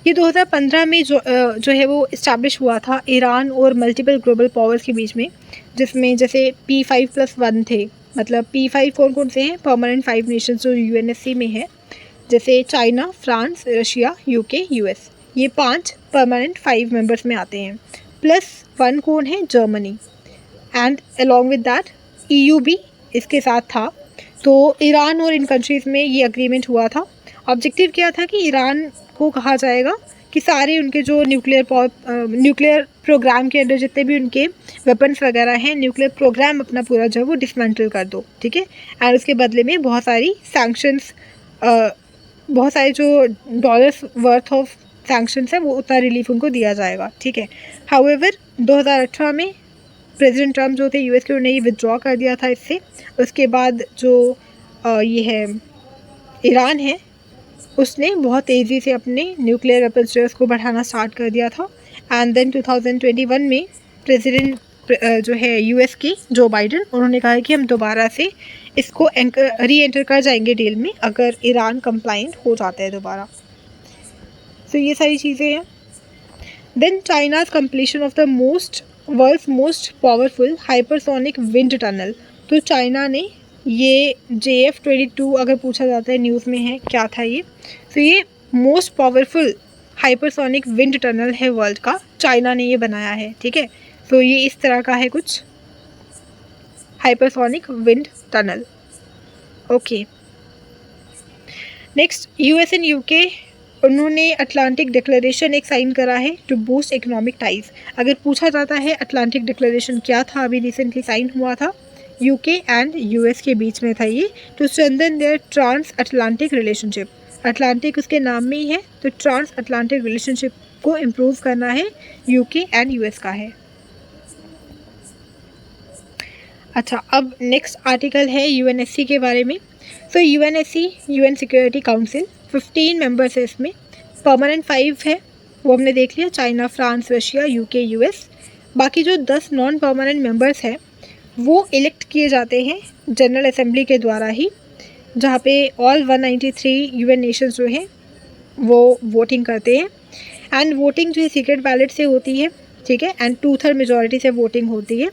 ये 2015 में जो है वो इस्टेब्लिश हुआ था ईरान और मल्टीपल ग्लोबल पावर्स के बीच में, जिसमें जैसे P5+1 थे। मतलब P5 कौन कौन से हैं? परमानेंट 5 नेशंस जो UNSC में है, जैसे China, France, Russia, UK, US। ये 5 परमानेंट 5 मेंबर्स में आते हैं। +1 कौन है? Germany. And along with that EU भी इसके साथ था। तो ईरान और इन कंट्रीज़ में ये अग्रीमेंट हुआ था। ऑब्जेक्टिव क्या था कि ईरान को कहा जाएगा कि सारे उनके जो न्यूक्लियर प्रोग्राम के अंदर जितने भी उनके वेपन्स वगैरह हैं, न्यूक्लियर प्रोग्राम अपना पूरा जो है वो डिसमेंटल कर दो, ठीक है। एंड उसके बदले में बहुत सारी सैंक्शंस, बहुत सारे जो डॉलर्स वर्थ ऑफ सैंक्शंस है वो उतना रिलीफ उनको दिया जाएगा, ठीक है। हाउएवर 2018 में प्रेसिडेंट ट्रम्प जो थे US के, उन्होंने ये विदड्रॉ कर दिया था इससे। उसके बाद जो ये है ईरान है, उसने बहुत तेज़ी से अपने न्यूक्लियर वेपन्स जो है उसको बढ़ाना स्टार्ट कर दिया था। एंड देन 2021 में प्रेसिडेंट जो है US के जो बाइडन, उन्होंने कहा कि हम दोबारा से इसको री एंटर कर जाएंगे डील में अगर ईरान कंप्लाइंट हो जाता है दोबारा। तो ये सारी चीज़ें हैं। Then China's completion of the world's most powerful hypersonic wind tunnel. तो चाइना ने ये JF-22, अगर पूछा जाता है न्यूज़ में है क्या था ये, तो ये most powerful hypersonic wind tunnel है वर्ल्ड का, चाइना ने ये बनाया है, ठीक है। तो ये इस तरह का है कुछ hypersonic wind tunnel. Okay, next US and UK, उन्होंने अटलांटिक डिक्लेरेशन एक साइन करा है टू बूस्ट इकोनॉमिक टाइज। अगर पूछा जाता है अटलांटिक डिक्लेरेशन क्या था, अभी रिसेंटली साइन हुआ था, UK एंड US के बीच में था ये, to strengthen their trans Atlantic relationship. Atlantic उसके नाम में ही है, तो ट्रांस अटलांटिक रिलेशनशिप को इम्प्रूव करना है UK एंड US का है। अच्छा, अब नेक्स्ट आर्टिकल है UNSC के बारे में। तो UNSC UN security council 15 members है, इसमें परमानेंट 5 है, वो हमने देख लिया, China, France, Russia, UK, US। बाकी जो 10 नॉन परमानेंट मेंबर्स हैं वो इलेक्ट किए जाते हैं जनरल असेंबली के द्वारा ही, जहाँ पे ऑल 193 UN नेशंस जो हैं वो वोटिंग करते हैं। एंड वोटिंग जो है सीक्रेट बैलेट से होती है, ठीक है। एंड 2/3 मेजॉरिटी से वोटिंग होती है,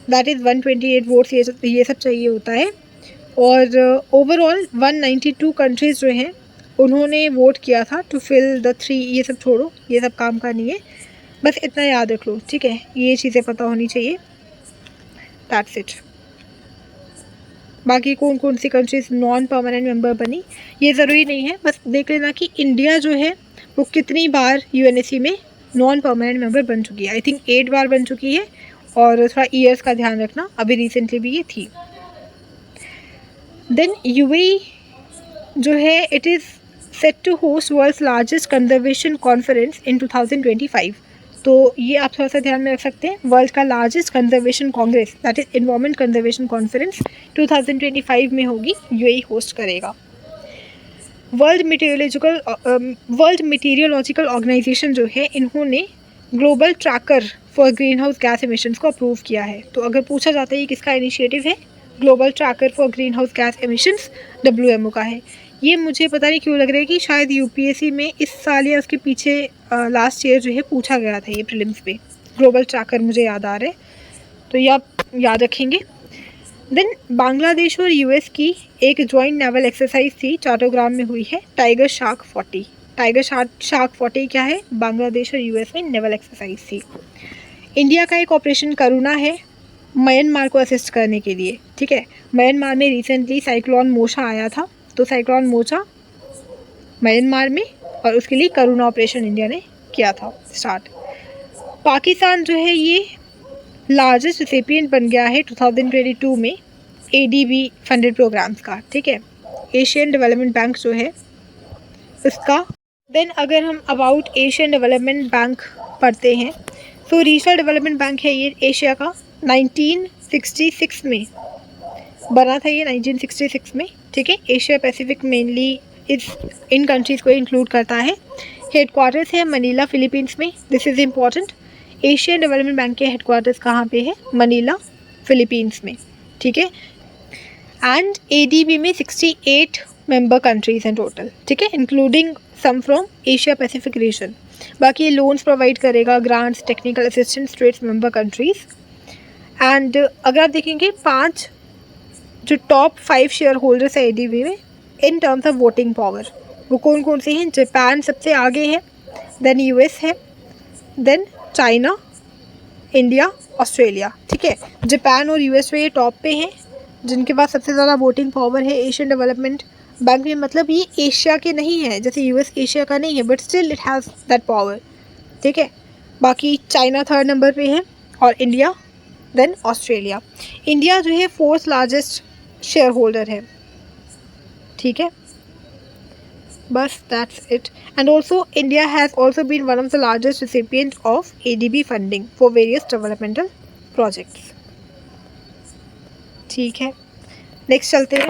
दैट इज़ 128 वोट्स, ये सब चाहिए होता है। और ओवरऑल 192 कंट्रीज़ जो हैं उन्होंने वोट किया था टू फिल द 3, ये सब छोड़ो, ये सब काम का नहीं है, बस इतना याद रख लो, ठीक है। ये चीज़ें पता होनी चाहिए, दैट्स इट। बाकी कौन कौन सी कंट्रीज़ नॉन परमानेंट मेंबर बनी ये ज़रूरी नहीं है, बस देख लेना कि इंडिया जो है वो कितनी बार UNSC में नॉन परमानेंट मेंबर बन चुकी है। आई थिंक 8 बार बन चुकी है, और थोड़ा ईयर्स का ध्यान रखना, अभी रिसेंटली भी ये थी। देन UAE जो है, it is set to host world's largest conservation conference in 2025। तो ये आप थोड़ा सा ध्यान में रख सकते हैं, वर्ल्ड का largest conservation Congress, that is environment conservation conference 2025 में होगी, UAE होस्ट करेगा। वर्ल्ड मीटीरियोलॉजिकल ऑर्गेनाइजेशन जो है, इन्होंने global tracker for green house gas emissions को अप्रूव किया है। तो अगर पूछा जाता है ये किसका इनिशिएटिव है, global tracker for green house gas emissions WMO का है। ये मुझे पता नहीं क्यों लग रहा है कि शायद UPSC में इस साल या उसके पीछे लास्ट ईयर जो है पूछा गया था ये प्रीलिम्स पे, ग्लोबल ट्रैकर मुझे याद आ रहा है, तो ये आप याद रखेंगे। देन बांग्लादेश और US की एक जॉइंट नेवल एक्सरसाइज थी, चट्टग्राम में हुई है, टाइगर शार्क 40। टाइगर शार्क 40 क्या है? बांग्लादेश और US में नेवल एक्सरसाइज थी। इंडिया का एक ऑपरेशन करुणा है म्यांमार को असिस्ट करने के लिए, ठीक है। म्यांमार में रिसेंटली साइक्लोन मोशा आया था, तो साइक्लोन मोशा म्यांमार में, और उसके लिए करुणा ऑपरेशन इंडिया ने किया था स्टार्ट। पाकिस्तान जो है ये लार्जेस्ट रिसिपिएंट बन गया है 2022 में ADB फंडेड प्रोग्राम्स का, ठीक है, एशियन डेवलपमेंट बैंक जो है उसका। देन अगर हम अबाउट एशियन डेवलपमेंट बैंक पढ़ते हैं, तो रीजनल डेवलपमेंट बैंक है ये एशिया का। 1966 में बना था ये 1966 में, ठीक है। एशिया पैसिफिक मेनली इन कंट्रीज़ को इंक्लूड करता है। हेडक्वार्टर्स है मनीला फिलीपींस में, this is important. Asian development bank के हेडक्वार्टर्स कहाँ पे है? मनीला फिलीपींस में, ठीक है। एंड एडीबी में 68 मेंबर कंट्रीज हैं टोटल, ठीक है, including some from Asia Pacific region. बाकी ये लोन्स प्रोवाइड करेगा, grants, technical assistance to its member countries. And अगर आप देखेंगे 5 जो टॉप 5 शेयर होल्डर्स है एडीबी में in terms of voting power, वो कौन कौन से हैं? जापान सबसे आगे है, देन यूएस है, देन चाइना, इंडिया, ऑस्ट्रेलिया, ठीक है। जापान और यूएस में ये टॉप पे हैं जिनके पास सबसे ज़्यादा वोटिंग पावर है एशियन डेवलपमेंट बैंक में। मतलब ये एशिया के नहीं है, जैसे यूएस एशिया का नहीं है, but still it has that power, ठीक है। बाकी चाइना 3rd नंबर पे है और इंडिया, देन ऑस्ट्रेलिया। इंडिया जो है 4th लार्जेस्ट शेयर होल्डर है, ठीक है। बस that's it. And also India has also been one of the largest recipient of ADB funding for various developmental projects, ठीक है। नेक्स्ट चलते हैं।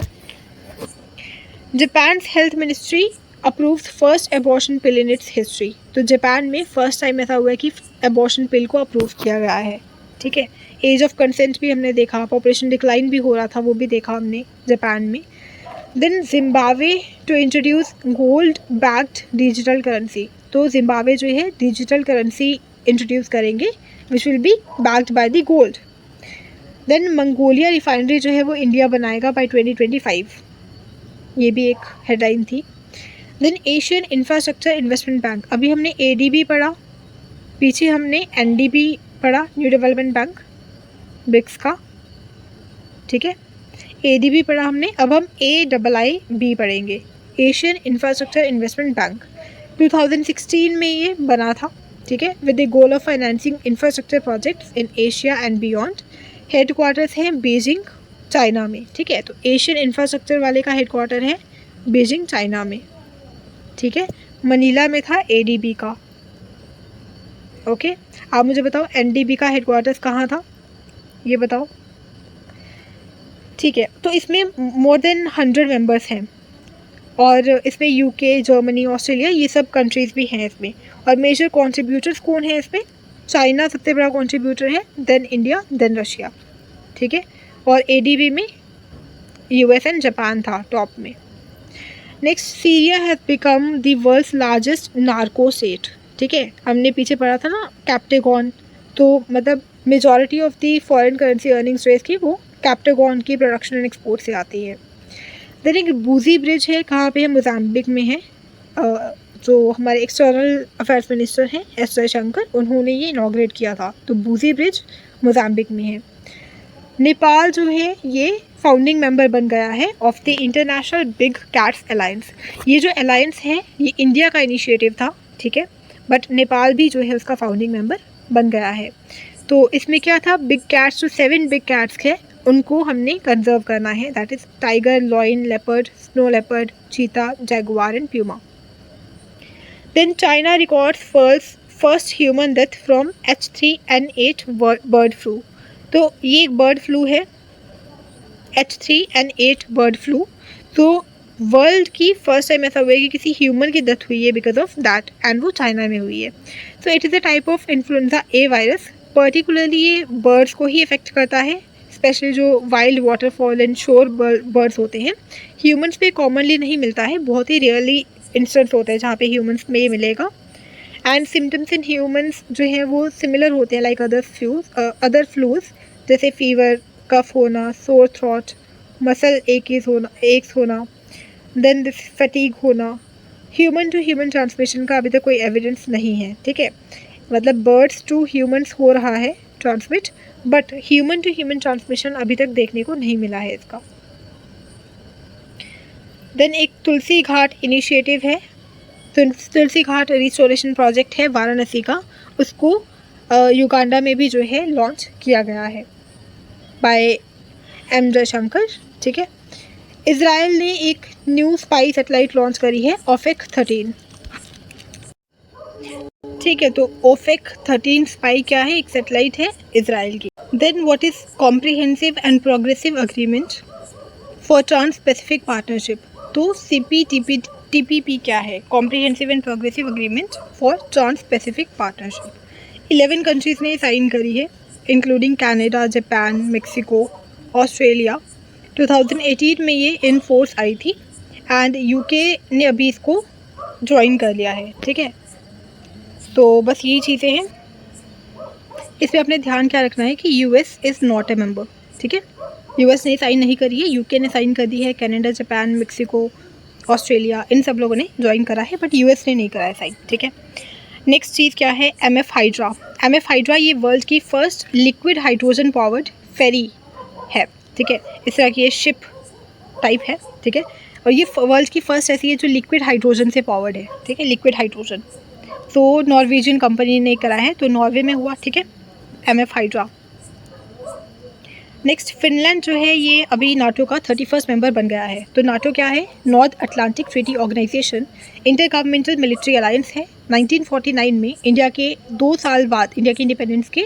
Japan health ministry approved first abortion pill in its history. तो Japan में first time ऐसा हुआ है कि एबॉर्शन पिल को अप्रूव किया गया है, ठीक है। एज ऑफ कंसेंट भी हमने देखा, पॉपुलेशन डिक्लाइन भी हो रहा था, वो भी देखा हमने जापान में। Then Zimbabwe to introduce gold backed digital currency. तो जिम्बाब्वे जो है डिजिटल करेंसी इंट्रोड्यूस करेंगे which will be backed by the gold. Then Mongolia refinery जो है वो इंडिया बनाएगा बाय 2025, ये भी एक हेडलाइन थी। Then Asian Infrastructure Investment Bank, अभी हमने एडीबी पढ़ा, पीछे हमने एनडीबी पढ़ा, न्यू डेवलपमेंट बैंक ब्रिक्स का, ठीक है। एडीबी पढ़ा हमने, अब हम AIIB पढ़ेंगे, एशियन इंफ्रास्ट्रक्चर इन्वेस्टमेंट बैंक। 2016 में ये बना था, ठीक है, with the goal of financing infrastructure projects in Asia and beyond. Headquarters हैं बीजिंग, चाइना में, ठीक है। तो एशियन इंफ्रास्ट्रक्चर वाले का हेडक्वार्टर है बीजिंग, चाइना में, ठीक है। मनीला में था एडीबी का, ओके। आप मुझे बताओ एनडीबी का हेडक्वार्टर्स कहाँ था, ये बताओ, ठीक है। तो इसमें मोर देन 100 मेंबर्स हैं और इसमें यूके, जर्मनी, ऑस्ट्रेलिया ये सब कंट्रीज़ भी हैं इसमें। और मेजर कॉन्ट्रीब्यूटर्स कौन है इसमें? चाइना सबसे बड़ा कॉन्ट्रीब्यूटर है, देन इंडिया, देन रशिया, ठीक है। और एडीबी में यूएस एंड जापान था टॉप में। Next, Syria has become the world's largest narco state, ठीक है। हमने पीछे पढ़ा था ना कैप्टेगॉन, तो मतलब majority of the foreign currency earnings जो इसकी वो कैप्टेगॉन की प्रोडक्शन एंड एक्सपोर्ट से आती है। देन एक बूजी ब्रिज है, कहाँ पे है? मोजाम्बिक में है। जो हमारे एक्सटर्नल अफेयर्स मिनिस्टर हैं एस जयशंकर, उन्होंने ये इनॉग्रेट किया था। तो बूजी ब्रिज मोजाम्बिक में है। नेपाल जो है ये फाउंडिंग मेंबर बन गया है of the international big cats alliance. ये जो अलायंस है ये इंडिया का इनिशिएटिव था, ठीक है, बट नेपाल भी जो है उसका फाउंडिंग मेंबर बन गया है। तो इसमें क्या था? बिग कैट्स, जो 7 बिग कैट्स है उनको हमने कंजर्व करना है, that is tiger, lion, leopard, snow leopard, cheetah, jaguar and puma. Then China records first human death from H3N8 bird flu. तो ये एक बर्ड फ्लू है, H3N8 बर्ड फ्लू। तो वर्ल्ड की फर्स्ट टाइम ऐसा हुआ है कि किसी ह्यूमन की डेथ हुई है बिकॉज ऑफ दैट, एंड वो चाइना में हुई है। सो it is a type of influenza A virus. Particularly ये बर्ड्स को ही इफेक्ट करता है, स्पेशली जो वाइल्ड वाटरफॉल एंड शोर बर्ड्स होते हैं। ह्यूमन्स पे कॉमनली नहीं मिलता है, बहुत ही रेयरली इंस्टेंस होते हैं जहाँ पे ह्यूमन्स में ये मिलेगा। एंड सिम्टम्स इन ह्यूमन्स जो हैं वो सिमिलर होते हैं लाइक अदर फ्लूज, जैसे फीवर, कफ होना, सोर थ्रॉट, मसल एक्स होना, देन फटीग होना। ह्यूमन टू ह्यूमन ट्रांसमिशन का अभी तक कोई एविडेंस नहीं है, ठीक है, मतलब बर्ड्स टू ह्यूमन्स हो रहा है transmit, but human to human transmission अभी तक देखने को नहीं मिला है इसका। देन एक तुलसी घाट इनिशिएटिव है, तुलसी घाट रिस्टोरेशन प्रोजेक्ट है वाराणसी का, उसको युगांडा में भी जो है लॉन्च किया गया है बाय एम जयशंकर, ठीक है। इज़राइल ने एक न्यू स्पाई सैटेलाइट लॉन्च करी है, ओफेक 13, ठीक है। तो ओफेक 13 स्पाई क्या है? एक सैटेलाइट है इज़राइल की। Then what is comprehensive and progressive agreement? For trans Pacific partnership. तो CPTPP क्या है? Comprehensive and progressive agreement for trans Pacific partnership. 11 countries ने साइन करी है, including Canada, Japan, Mexico, Australia. 2018 में ये इन फोर्स आई थी एंड यूके ने अभी इसको ज्वाइन कर लिया है। ठीक है, तो बस यही चीज़ें हैं। इस पर अपने ध्यान क्या रखना है कि US is not a member. ठीक है, US ने साइन नहीं करी है, यूके ने साइन कर दी है, कनाडा, जापान, मेक्सिको, ऑस्ट्रेलिया, इन सब लोगों ने ज्वाइन करा है, बट US ने नहीं करा है साइन। ठीक है, नेक्स्ट चीज़ क्या है? MF hydra. MF हाइड्रा ये वर्ल्ड की फर्स्ट लिक्विड हाइड्रोजन पावर्ड फेरी है। ठीक है, इस तरह की ये शिप टाइप है। ठीक है, और ये वर्ल्ड की फर्स्ट ऐसी है जो लिक्विड हाइड्रोजन से पावर्ड है। ठीक है, लिक्विड हाइड्रोजन। तो नॉर्वेजियन कंपनी ने करा है, तो नॉर्वे में हुआ। ठीक है, MF हाइड्रा। नेक्स्ट, फिनलैंड जो है ये अभी नाटो का 31st मेंबर बन गया है। तो नाटो क्या है? North Atlantic Treaty Organization, inter governmental military alliance है। 1949 में इंडिया के 2 साल बाद, इंडिया की इंडिपेंडेंस के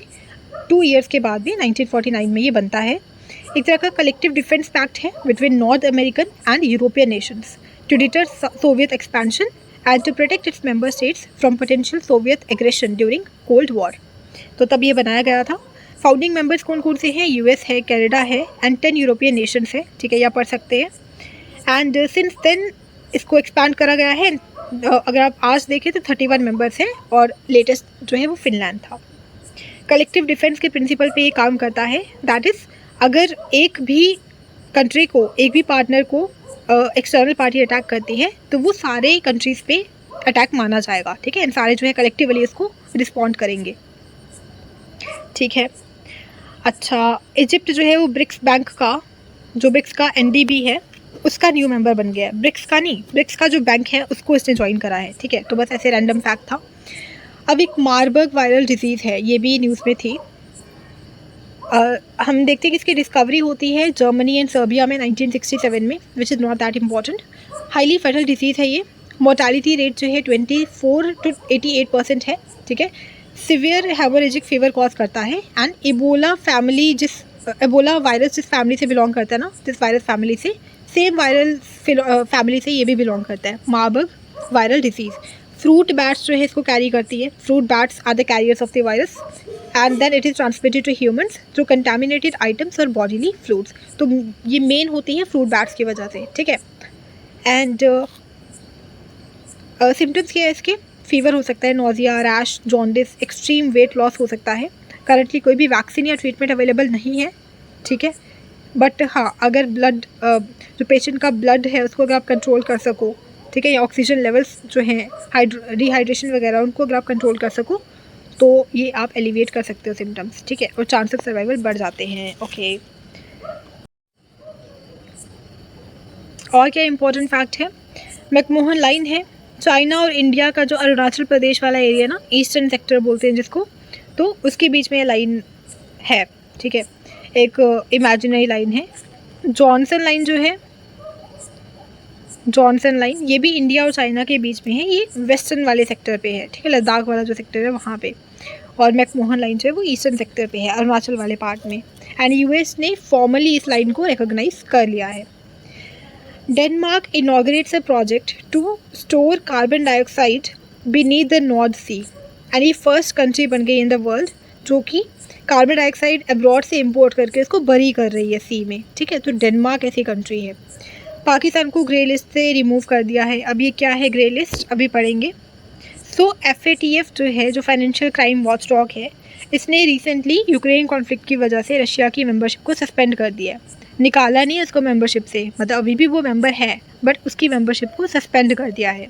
2 ईयर्स के बाद भी 1949 में ये बनता है। एक तरह का कलेक्टिव डिफेंस पैक्ट है between North American and European nations to deter Soviet expansion and to protect its member states from potential Soviet aggression during Cold War. तो तब ये बनाया गया था। फाउंडिंग मेंबर्स कौन कौन से हैं? US है, कनाडा है एंड 10 यूरोपियन नेशंस है। ठीक है, या पढ़ सकते हैं। एंड सिंस देन इसको एक्सपैंड करा गया है। अगर आप आज देखें तो 31 मेंबर्स हैं और लेटेस्ट जो है वो फिनलैंड था। कलेक्टिव डिफेंस के प्रिंसिपल पे ये काम करता है। दैट इज़, अगर एक भी कंट्री को, एक भी पार्टनर को एक्सटर्नल पार्टी अटैक करती है तो वो सारे कंट्रीज़ पे अटैक माना जाएगा। ठीक है, इन सारे जो है कलेक्टिवली इसको रिस्पॉन्ड करेंगे। ठीक है, अच्छा, इजिप्ट जो है वो ब्रिक्स बैंक का, जो ब्रिक्स का NDB है उसका न्यू मेंबर बन गया है। ब्रिक्स का नहीं, ब्रिक्स का जो बैंक है उसको इसने ज्वाइन करा है। ठीक है, तो बस ऐसे रैंडम फैक्ट था। अब एक मार्बर्ग वायरल डिजीज़ है, ये भी न्यूज़ में थी। हम देखते हैं कि इसकी डिस्कवरी होती है जर्मनी एंड सर्बिया में 1967 में, which is not that important. Highly fatal disease है ये। मोर्टालिटी रेट जो है 24 to 88% है। ठीक है, सिवियर हेमोरेजिक फीवर कॉज करता है एंड एबोला वायरस जिस फैमिली से बिलोंग करता है ना, जिस वायरस फैमिली से, सेम वायरल फैमिली से ये भी बिलोंग करता है, Marburg viral disease. Fruit bats जो है इसको कैरी करती है। Fruit bats are the carriers of the virus and then it is transmitted to humans through contaminated items और बॉडीली फ्लूइड्स। तो ये मेन होती है फ्रूट बैट्स की वजह से। ठीक है, एंड सिम्टम्स क्या है इसके? फीवर हो सकता है, nausea, rash, jaundice, extreme weight loss हो सकता है। करंटली कोई भी वैक्सीन या ट्रीटमेंट अवेलेबल नहीं है। ठीक है, बट हाँ, अगर ब्लड जो पेशेंट का ब्लड है उसको अगर आप कंट्रोल कर सको, ठीक है, या ऑक्सीजन लेवल्स जो हैं, डिहाइड्रेशन वगैरह, उनको अगर आप कंट्रोल कर सको तो ये आप एलिवेट कर सकते हो सिम्टम्स। ठीक है, और चांस ऑफ सर्वाइवल बढ़ जाते हैं। ओके, और क्या इंपॉर्टेंट फैक्ट है? मैकमोहन लाइन है, चाइना और इंडिया का जो अरुणाचल प्रदेश वाला एरिया ना, ईस्टर्न सेक्टर बोलते हैं जिसको, तो उसके बीच में ये लाइन है। ठीक है, एक इमेजिनरी लाइन है। जॉनसन लाइन जो है, जॉनसन लाइन, ये भी इंडिया और चाइना के बीच में है। ये वेस्टर्न वाले सेक्टर पे है। ठीक है, लद्दाख वाला जो सेक्टर है वहाँ पे। और मैकमोहन लाइन जो है वो ईस्टर्न सेक्टर पे है, अरुणाचल वाले पार्ट में। एंड US ने फॉर्मली इस लाइन को रिकॉग्नाइज कर लिया है। Denmark inaugurates a project to store carbon dioxide beneath the North Sea and ये फर्स्ट कंट्री बन गई इन द वर्ल्ड जो कि कार्बन डाइऑक्साइड अब्रॉड से इंपोर्ट करके इसको बरी कर रही है सी में। ठीक है, तो डेनमार्क ऐसी कंट्री है। पाकिस्तान को ग्रे लिस्ट से रिमूव कर दिया है। अब ये क्या है ग्रे लिस्ट, अभी पढ़ेंगे। सो FATF जो है, जो फाइनेंशियल क्राइम वॉचडॉग है, इसने रिसेंटली यूक्रेन कॉन्फ्लिक्ट की वजह से रशिया की मेंबरशिप को सस्पेंड कर दिया है। निकाला नहीं उसको मेंबरशिप से, मतलब अभी भी वो मेंबर है बट उसकी मेंबरशिप को सस्पेंड कर दिया है।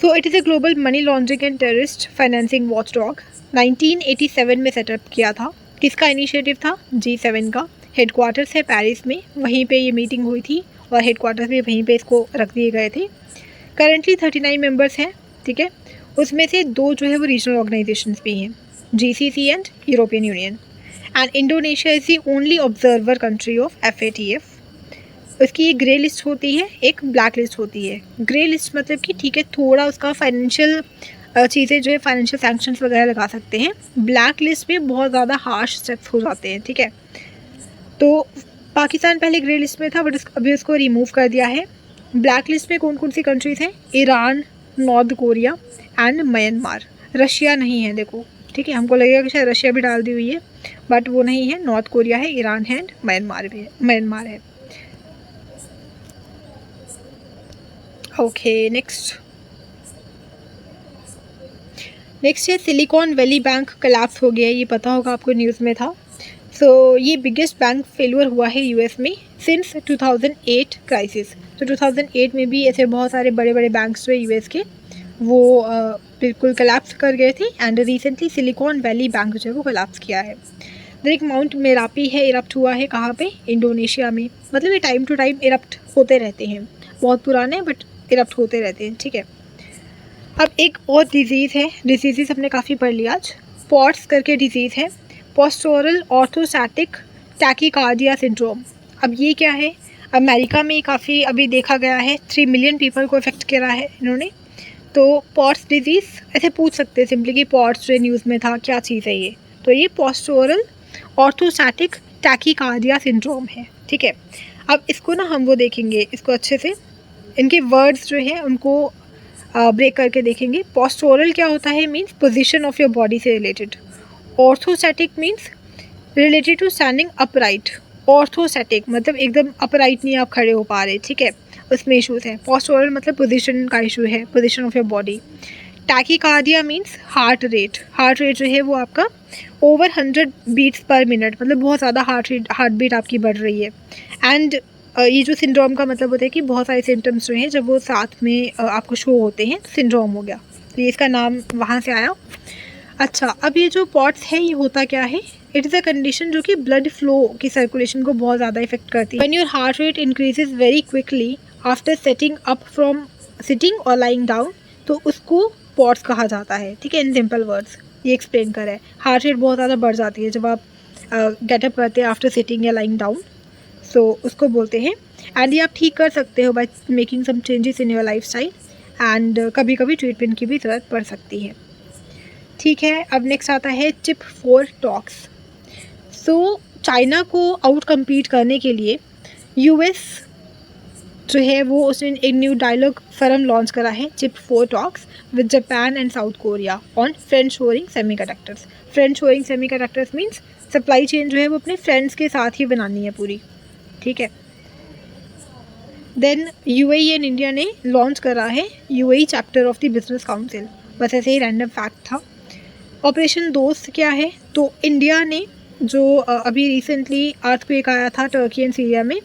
सो it is a global money laundering and terrorist financing watchdog. 1987 में सेटअप किया था। किसका इनिशिएटिव था? G7 का। हेडक्वार्टर्स है पेरिस में, वहीं पे ये मीटिंग हुई थी और हेडक्वार्टर्स भी वहीं पे इसको रख दिए गए थे। करंटली 39 मेंबर्स हैं। ठीक है, उसमें से 2 जो है वो रीजनल ऑर्गेनाइजेशंस भी हैं, GCC and European union. And Indonesia is the only observer country of FATF। उसकी एक ग्रे लिस्ट होती है, एक ब्लैक लिस्ट होती है। ग्रे लिस्ट मतलब कि ठीक है, थोड़ा उसका फाइनेंशियल चीज़ें जो है फाइनेंशियल सैंक्शंस वगैरह लगा सकते हैं। ब्लैक लिस्ट में बहुत ज़्यादा हार्श स्टेप्स हो जाते हैं। ठीक है, तो पाकिस्तान पहले ग्रे लिस्ट में था बट अभी उसको रिमूव कर दिया है। ब्लैक लिस्ट में कौन कौन सी कंट्रीज़ हैं? Iran, north Korea and Myanmar. Russia नहीं है देखो, ठीक है, हमको लगेगा कि शायद रशिया भी डाल दी हुई है बट वो नहीं है। नॉर्थ कोरिया है, ईरान है एंड म्यांमार भी है, म्यांमार है। ओके, नेक्स्ट है सिलिकॉन वैली बैंक कोलैप्स हो गया है, ये पता होगा आपको, न्यूज़ में था। ये बिगेस्ट बैंक फेलियर हुआ है यूएस में सिंस 2008 क्राइसिस। तो 2008 में भी ऐसे बहुत सारे बड़े बड़े बैंक्स हुए यूएस के, वो बिल्कुल कोलैप्स कर गए थे। And recently silicon valley bank जो है वो कोलैप्स किया है। देन एक माउंट मेरापी है, इरप्ट हुआ है कहाँ पे? इंडोनेशिया में। मतलब ये टाइम टू टाइम इरप्ट होते रहते हैं, बहुत पुराने बट इरप्ट होते रहते हैं, ठीक है। अब एक और डिजीज़ है, डिजीज़ हमने काफ़ी पढ़ लिया आज। पॉट्स करके डिजीज़ है, पोस्टोरल ऑर्थोस्टैटिक टैकीकार्डिया सिंड्रोम। अब ये क्या है? अमेरिका में काफ़ी अभी देखा गया है, 3 मिलियन पीपल को इफेक्ट करा है इन्होंने। तो पॉट्स डिजीज़ ऐसे पूछ सकते हैं सिंपली कि पॉट्स जो न्यूज़ में था क्या चीज़ है ये? तो ये पोस्टोरल ऑर्थोस्टैटिक टैकीकार्डिया सिंड्रोम है, ठीक है। अब इसको ना हम वो देखेंगे, इसको अच्छे से इनके वर्ड्स जो हैं उनको ब्रेक करके देखेंगे। पोस्टोरल क्या होता है? Means position of your body से related. Orthostatic means related to standing upright. Orthostatic मतलब एकदम अपराइट नहीं आप खड़े हो पा रहे, ठीक है, उसमें इशूज़ है। पोस्टोरल मतलब पोजीशन का इशू है, position of your body. Tachycardia means heart rate. Heart rate जो है वो आपका ओवर 100 बीट्स पर मिनट, मतलब बहुत ज़्यादा हार्ट बीट आपकी बढ़ रही है। एंड ये जो सिंड्रोम का मतलब होता है कि बहुत सारे सिम्टम्स जो हैं जब वो साथ में आपको शो होते हैं, सिंड्रोम हो गया, तो ये इसका नाम वहाँ से आया। अच्छा, अब ये जो पॉट्स है ये होता क्या है? इट इज़ अ कंडीशन जो कि ब्लड फ्लो की सर्कुलेशन को बहुत ज़्यादा इफेक्ट करती है। When your heart rate increases very quickly after setting up from sitting और लाइंग डाउन, तो उसको पॉट्स कहा जाता है, ठीक है। इन सिंपल वर्ड्स ये एक्सप्लेन कर है। हार्ट रेट बहुत ज़्यादा बढ़ जाती है जब आप गेटअप करते हैं आफ्टर सिटिंग या लाइंग डाउन, सो उसको बोलते हैं। एंड ये आप ठीक कर सकते हो by making some changes in your life style, and कभी कभी ट्रीटमेंट की भी ज़रूरत पड़ सकती है, ठीक है। अब नेक्स्ट आता है चिप 4 टॉक्स। सो चाइना को आउट कम्पीट करने के लिए यूएस जो है वो उसने एक न्यू डायलॉग फर्म लॉन्च करा है, chip 4 talks with Japan and south Korea on friend shoring semiconductors. Friend shoring semiconductors means supply chain जो है वो अपने फ्रेंड्स के साथ ही बनानी है पूरी, ठीक है। देन यूएई एंड इंडिया ने लॉन्च करा है UAE chapter of the business council. बस ऐसे ही रैंडम फैक्ट था। ऑपरेशन दोस्त क्या है? तो इंडिया ने जो अभी रिसेंटली अर्थक्वेक आया था टर्की एंड सीरिया में,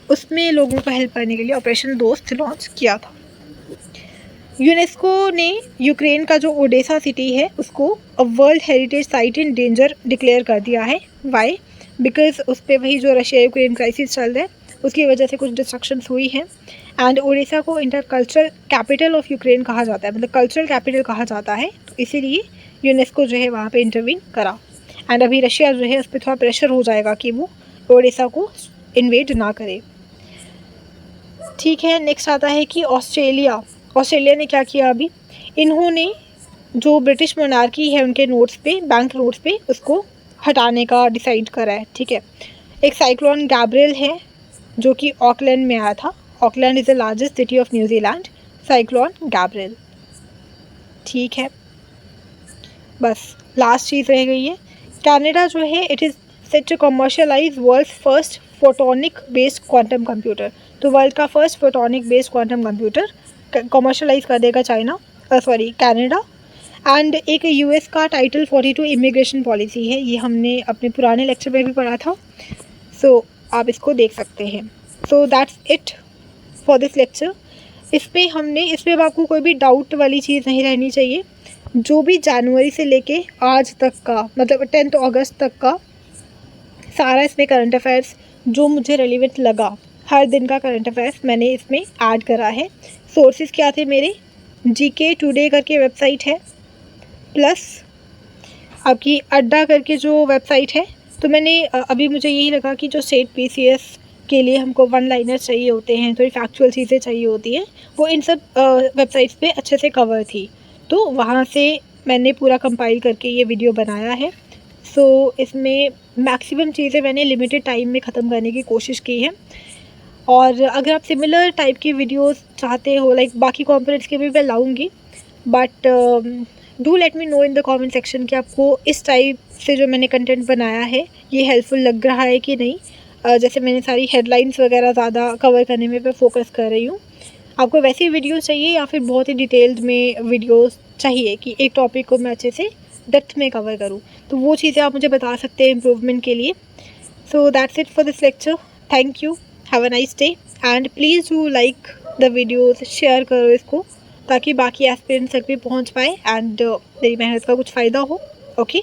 उसमें लोगों को हेल्प करने के लिए ऑपरेशन दोस्त लॉन्च किया था। यूनेस्को ने यूक्रेन का जो ओडेसा सिटी है उसको world heritage site in danger declare कर दिया है। वाई? बिकॉज उस पर वही जो रशिया यूक्रेन क्राइसिस चल रहा है उसकी वजह से कुछ डिस्ट्रक्शंस हुई हैं। एंड ओडिशा को इंटरकल्चरल कैपिटल ऑफ यूक्रेन कहा जाता है, मतलब कल्चरल कैपिटल कहा जाता है, तो इसीलिए यूनेस्को जो है वहाँ पे इंटरवीन करा। एंड अभी रशिया जो है उस पर थोड़ा प्रेशर हो जाएगा कि वो ओडिशा को इन्वेड ना करे, ठीक है। नेक्स्ट आता है कि ऑस्ट्रेलिया ने क्या किया अभी? इन्होंने जो ब्रिटिश मोनार्की है उनके नोट्स पे, बैंक नोट्स पे, उसको हटाने का डिसाइड करा है, ठीक है। एक साइक्लोन गैब्रियल है जो कि ऑकलैंड में आया था। Auckland is the largest city of New Zealand. Cyclone Gabriel, ठीक है। बस लास्ट चीज़ रह गई है, कनाडा जो है it is set to commercialise world's first photonic based quantum computer. तो वर्ल्ड का first photonic based quantum computer commercialise कर देगा कनाडा। एंड एक यूएस का टाइटल 42 इमिग्रेशन पॉलिसी है, ये हमने अपने पुराने लेक्चर में भी पढ़ा था, सो आप इसको देख सकते हैं। So that's it for this lecture. इस पर अब आपको कोई भी डाउट वाली चीज़ नहीं रहनी चाहिए। जो भी जनवरी से लेके आज तक का, मतलब 10 अगस्त तक का सारा इसमें करंट अफेयर्स जो मुझे रेलिवेंट लगा, हर दिन का करंट अफेयर्स मैंने इसमें ऐड करा है। सोर्सेज क्या थे मेरे? जीके टुडे करके वेबसाइट है, प्लस आपकी अड्डा करके जो वेबसाइट है। तो मैंने अभी मुझे यही लगा कि जो स्टेट पीसीएस के लिए हमको वन लाइनर चाहिए होते हैं, थोड़ी फैक्चुअल चीज़ें चाहिए होती हैं, वो इन सब वेबसाइट्स पे अच्छे से कवर थी, तो वहाँ से मैंने पूरा कंपाइल करके ये वीडियो बनाया है। सो इसमें मैक्सिमम चीज़ें मैंने लिमिटेड टाइम में ख़त्म करने की कोशिश की है। और अगर आप सिमिलर टाइप की वीडियोस चाहते हो, लाइक बाकी कंपोनेंट्स के भी मैं लाऊंगी, but do let me know in the comment section कि आपको इस टाइप से जो मैंने कंटेंट बनाया है ये हेल्पफुल लग रहा है कि नहीं। जैसे मैंने सारी हेडलाइंस वगैरह ज़्यादा कवर करने में मैं फोकस कर रही हूँ। आपको वैसी वीडियोस चाहिए या फिर बहुत ही डिटेल्ड में वीडियोस चाहिए कि एक टॉपिक को मैं अच्छे से डेप्थ में कवर करूँ, तो वो चीज़ें आप मुझे बता सकते हैं इम्प्रूवमेंट के लिए। So that's it for this lecture. Thank you, have a nice day, and please do like the videos, share करो इसको ताकि बाकी एस्पिरेंट्स तक भी पहुंच पाए एंड मेरी मेहनत का कुछ फ़ायदा हो। ओके।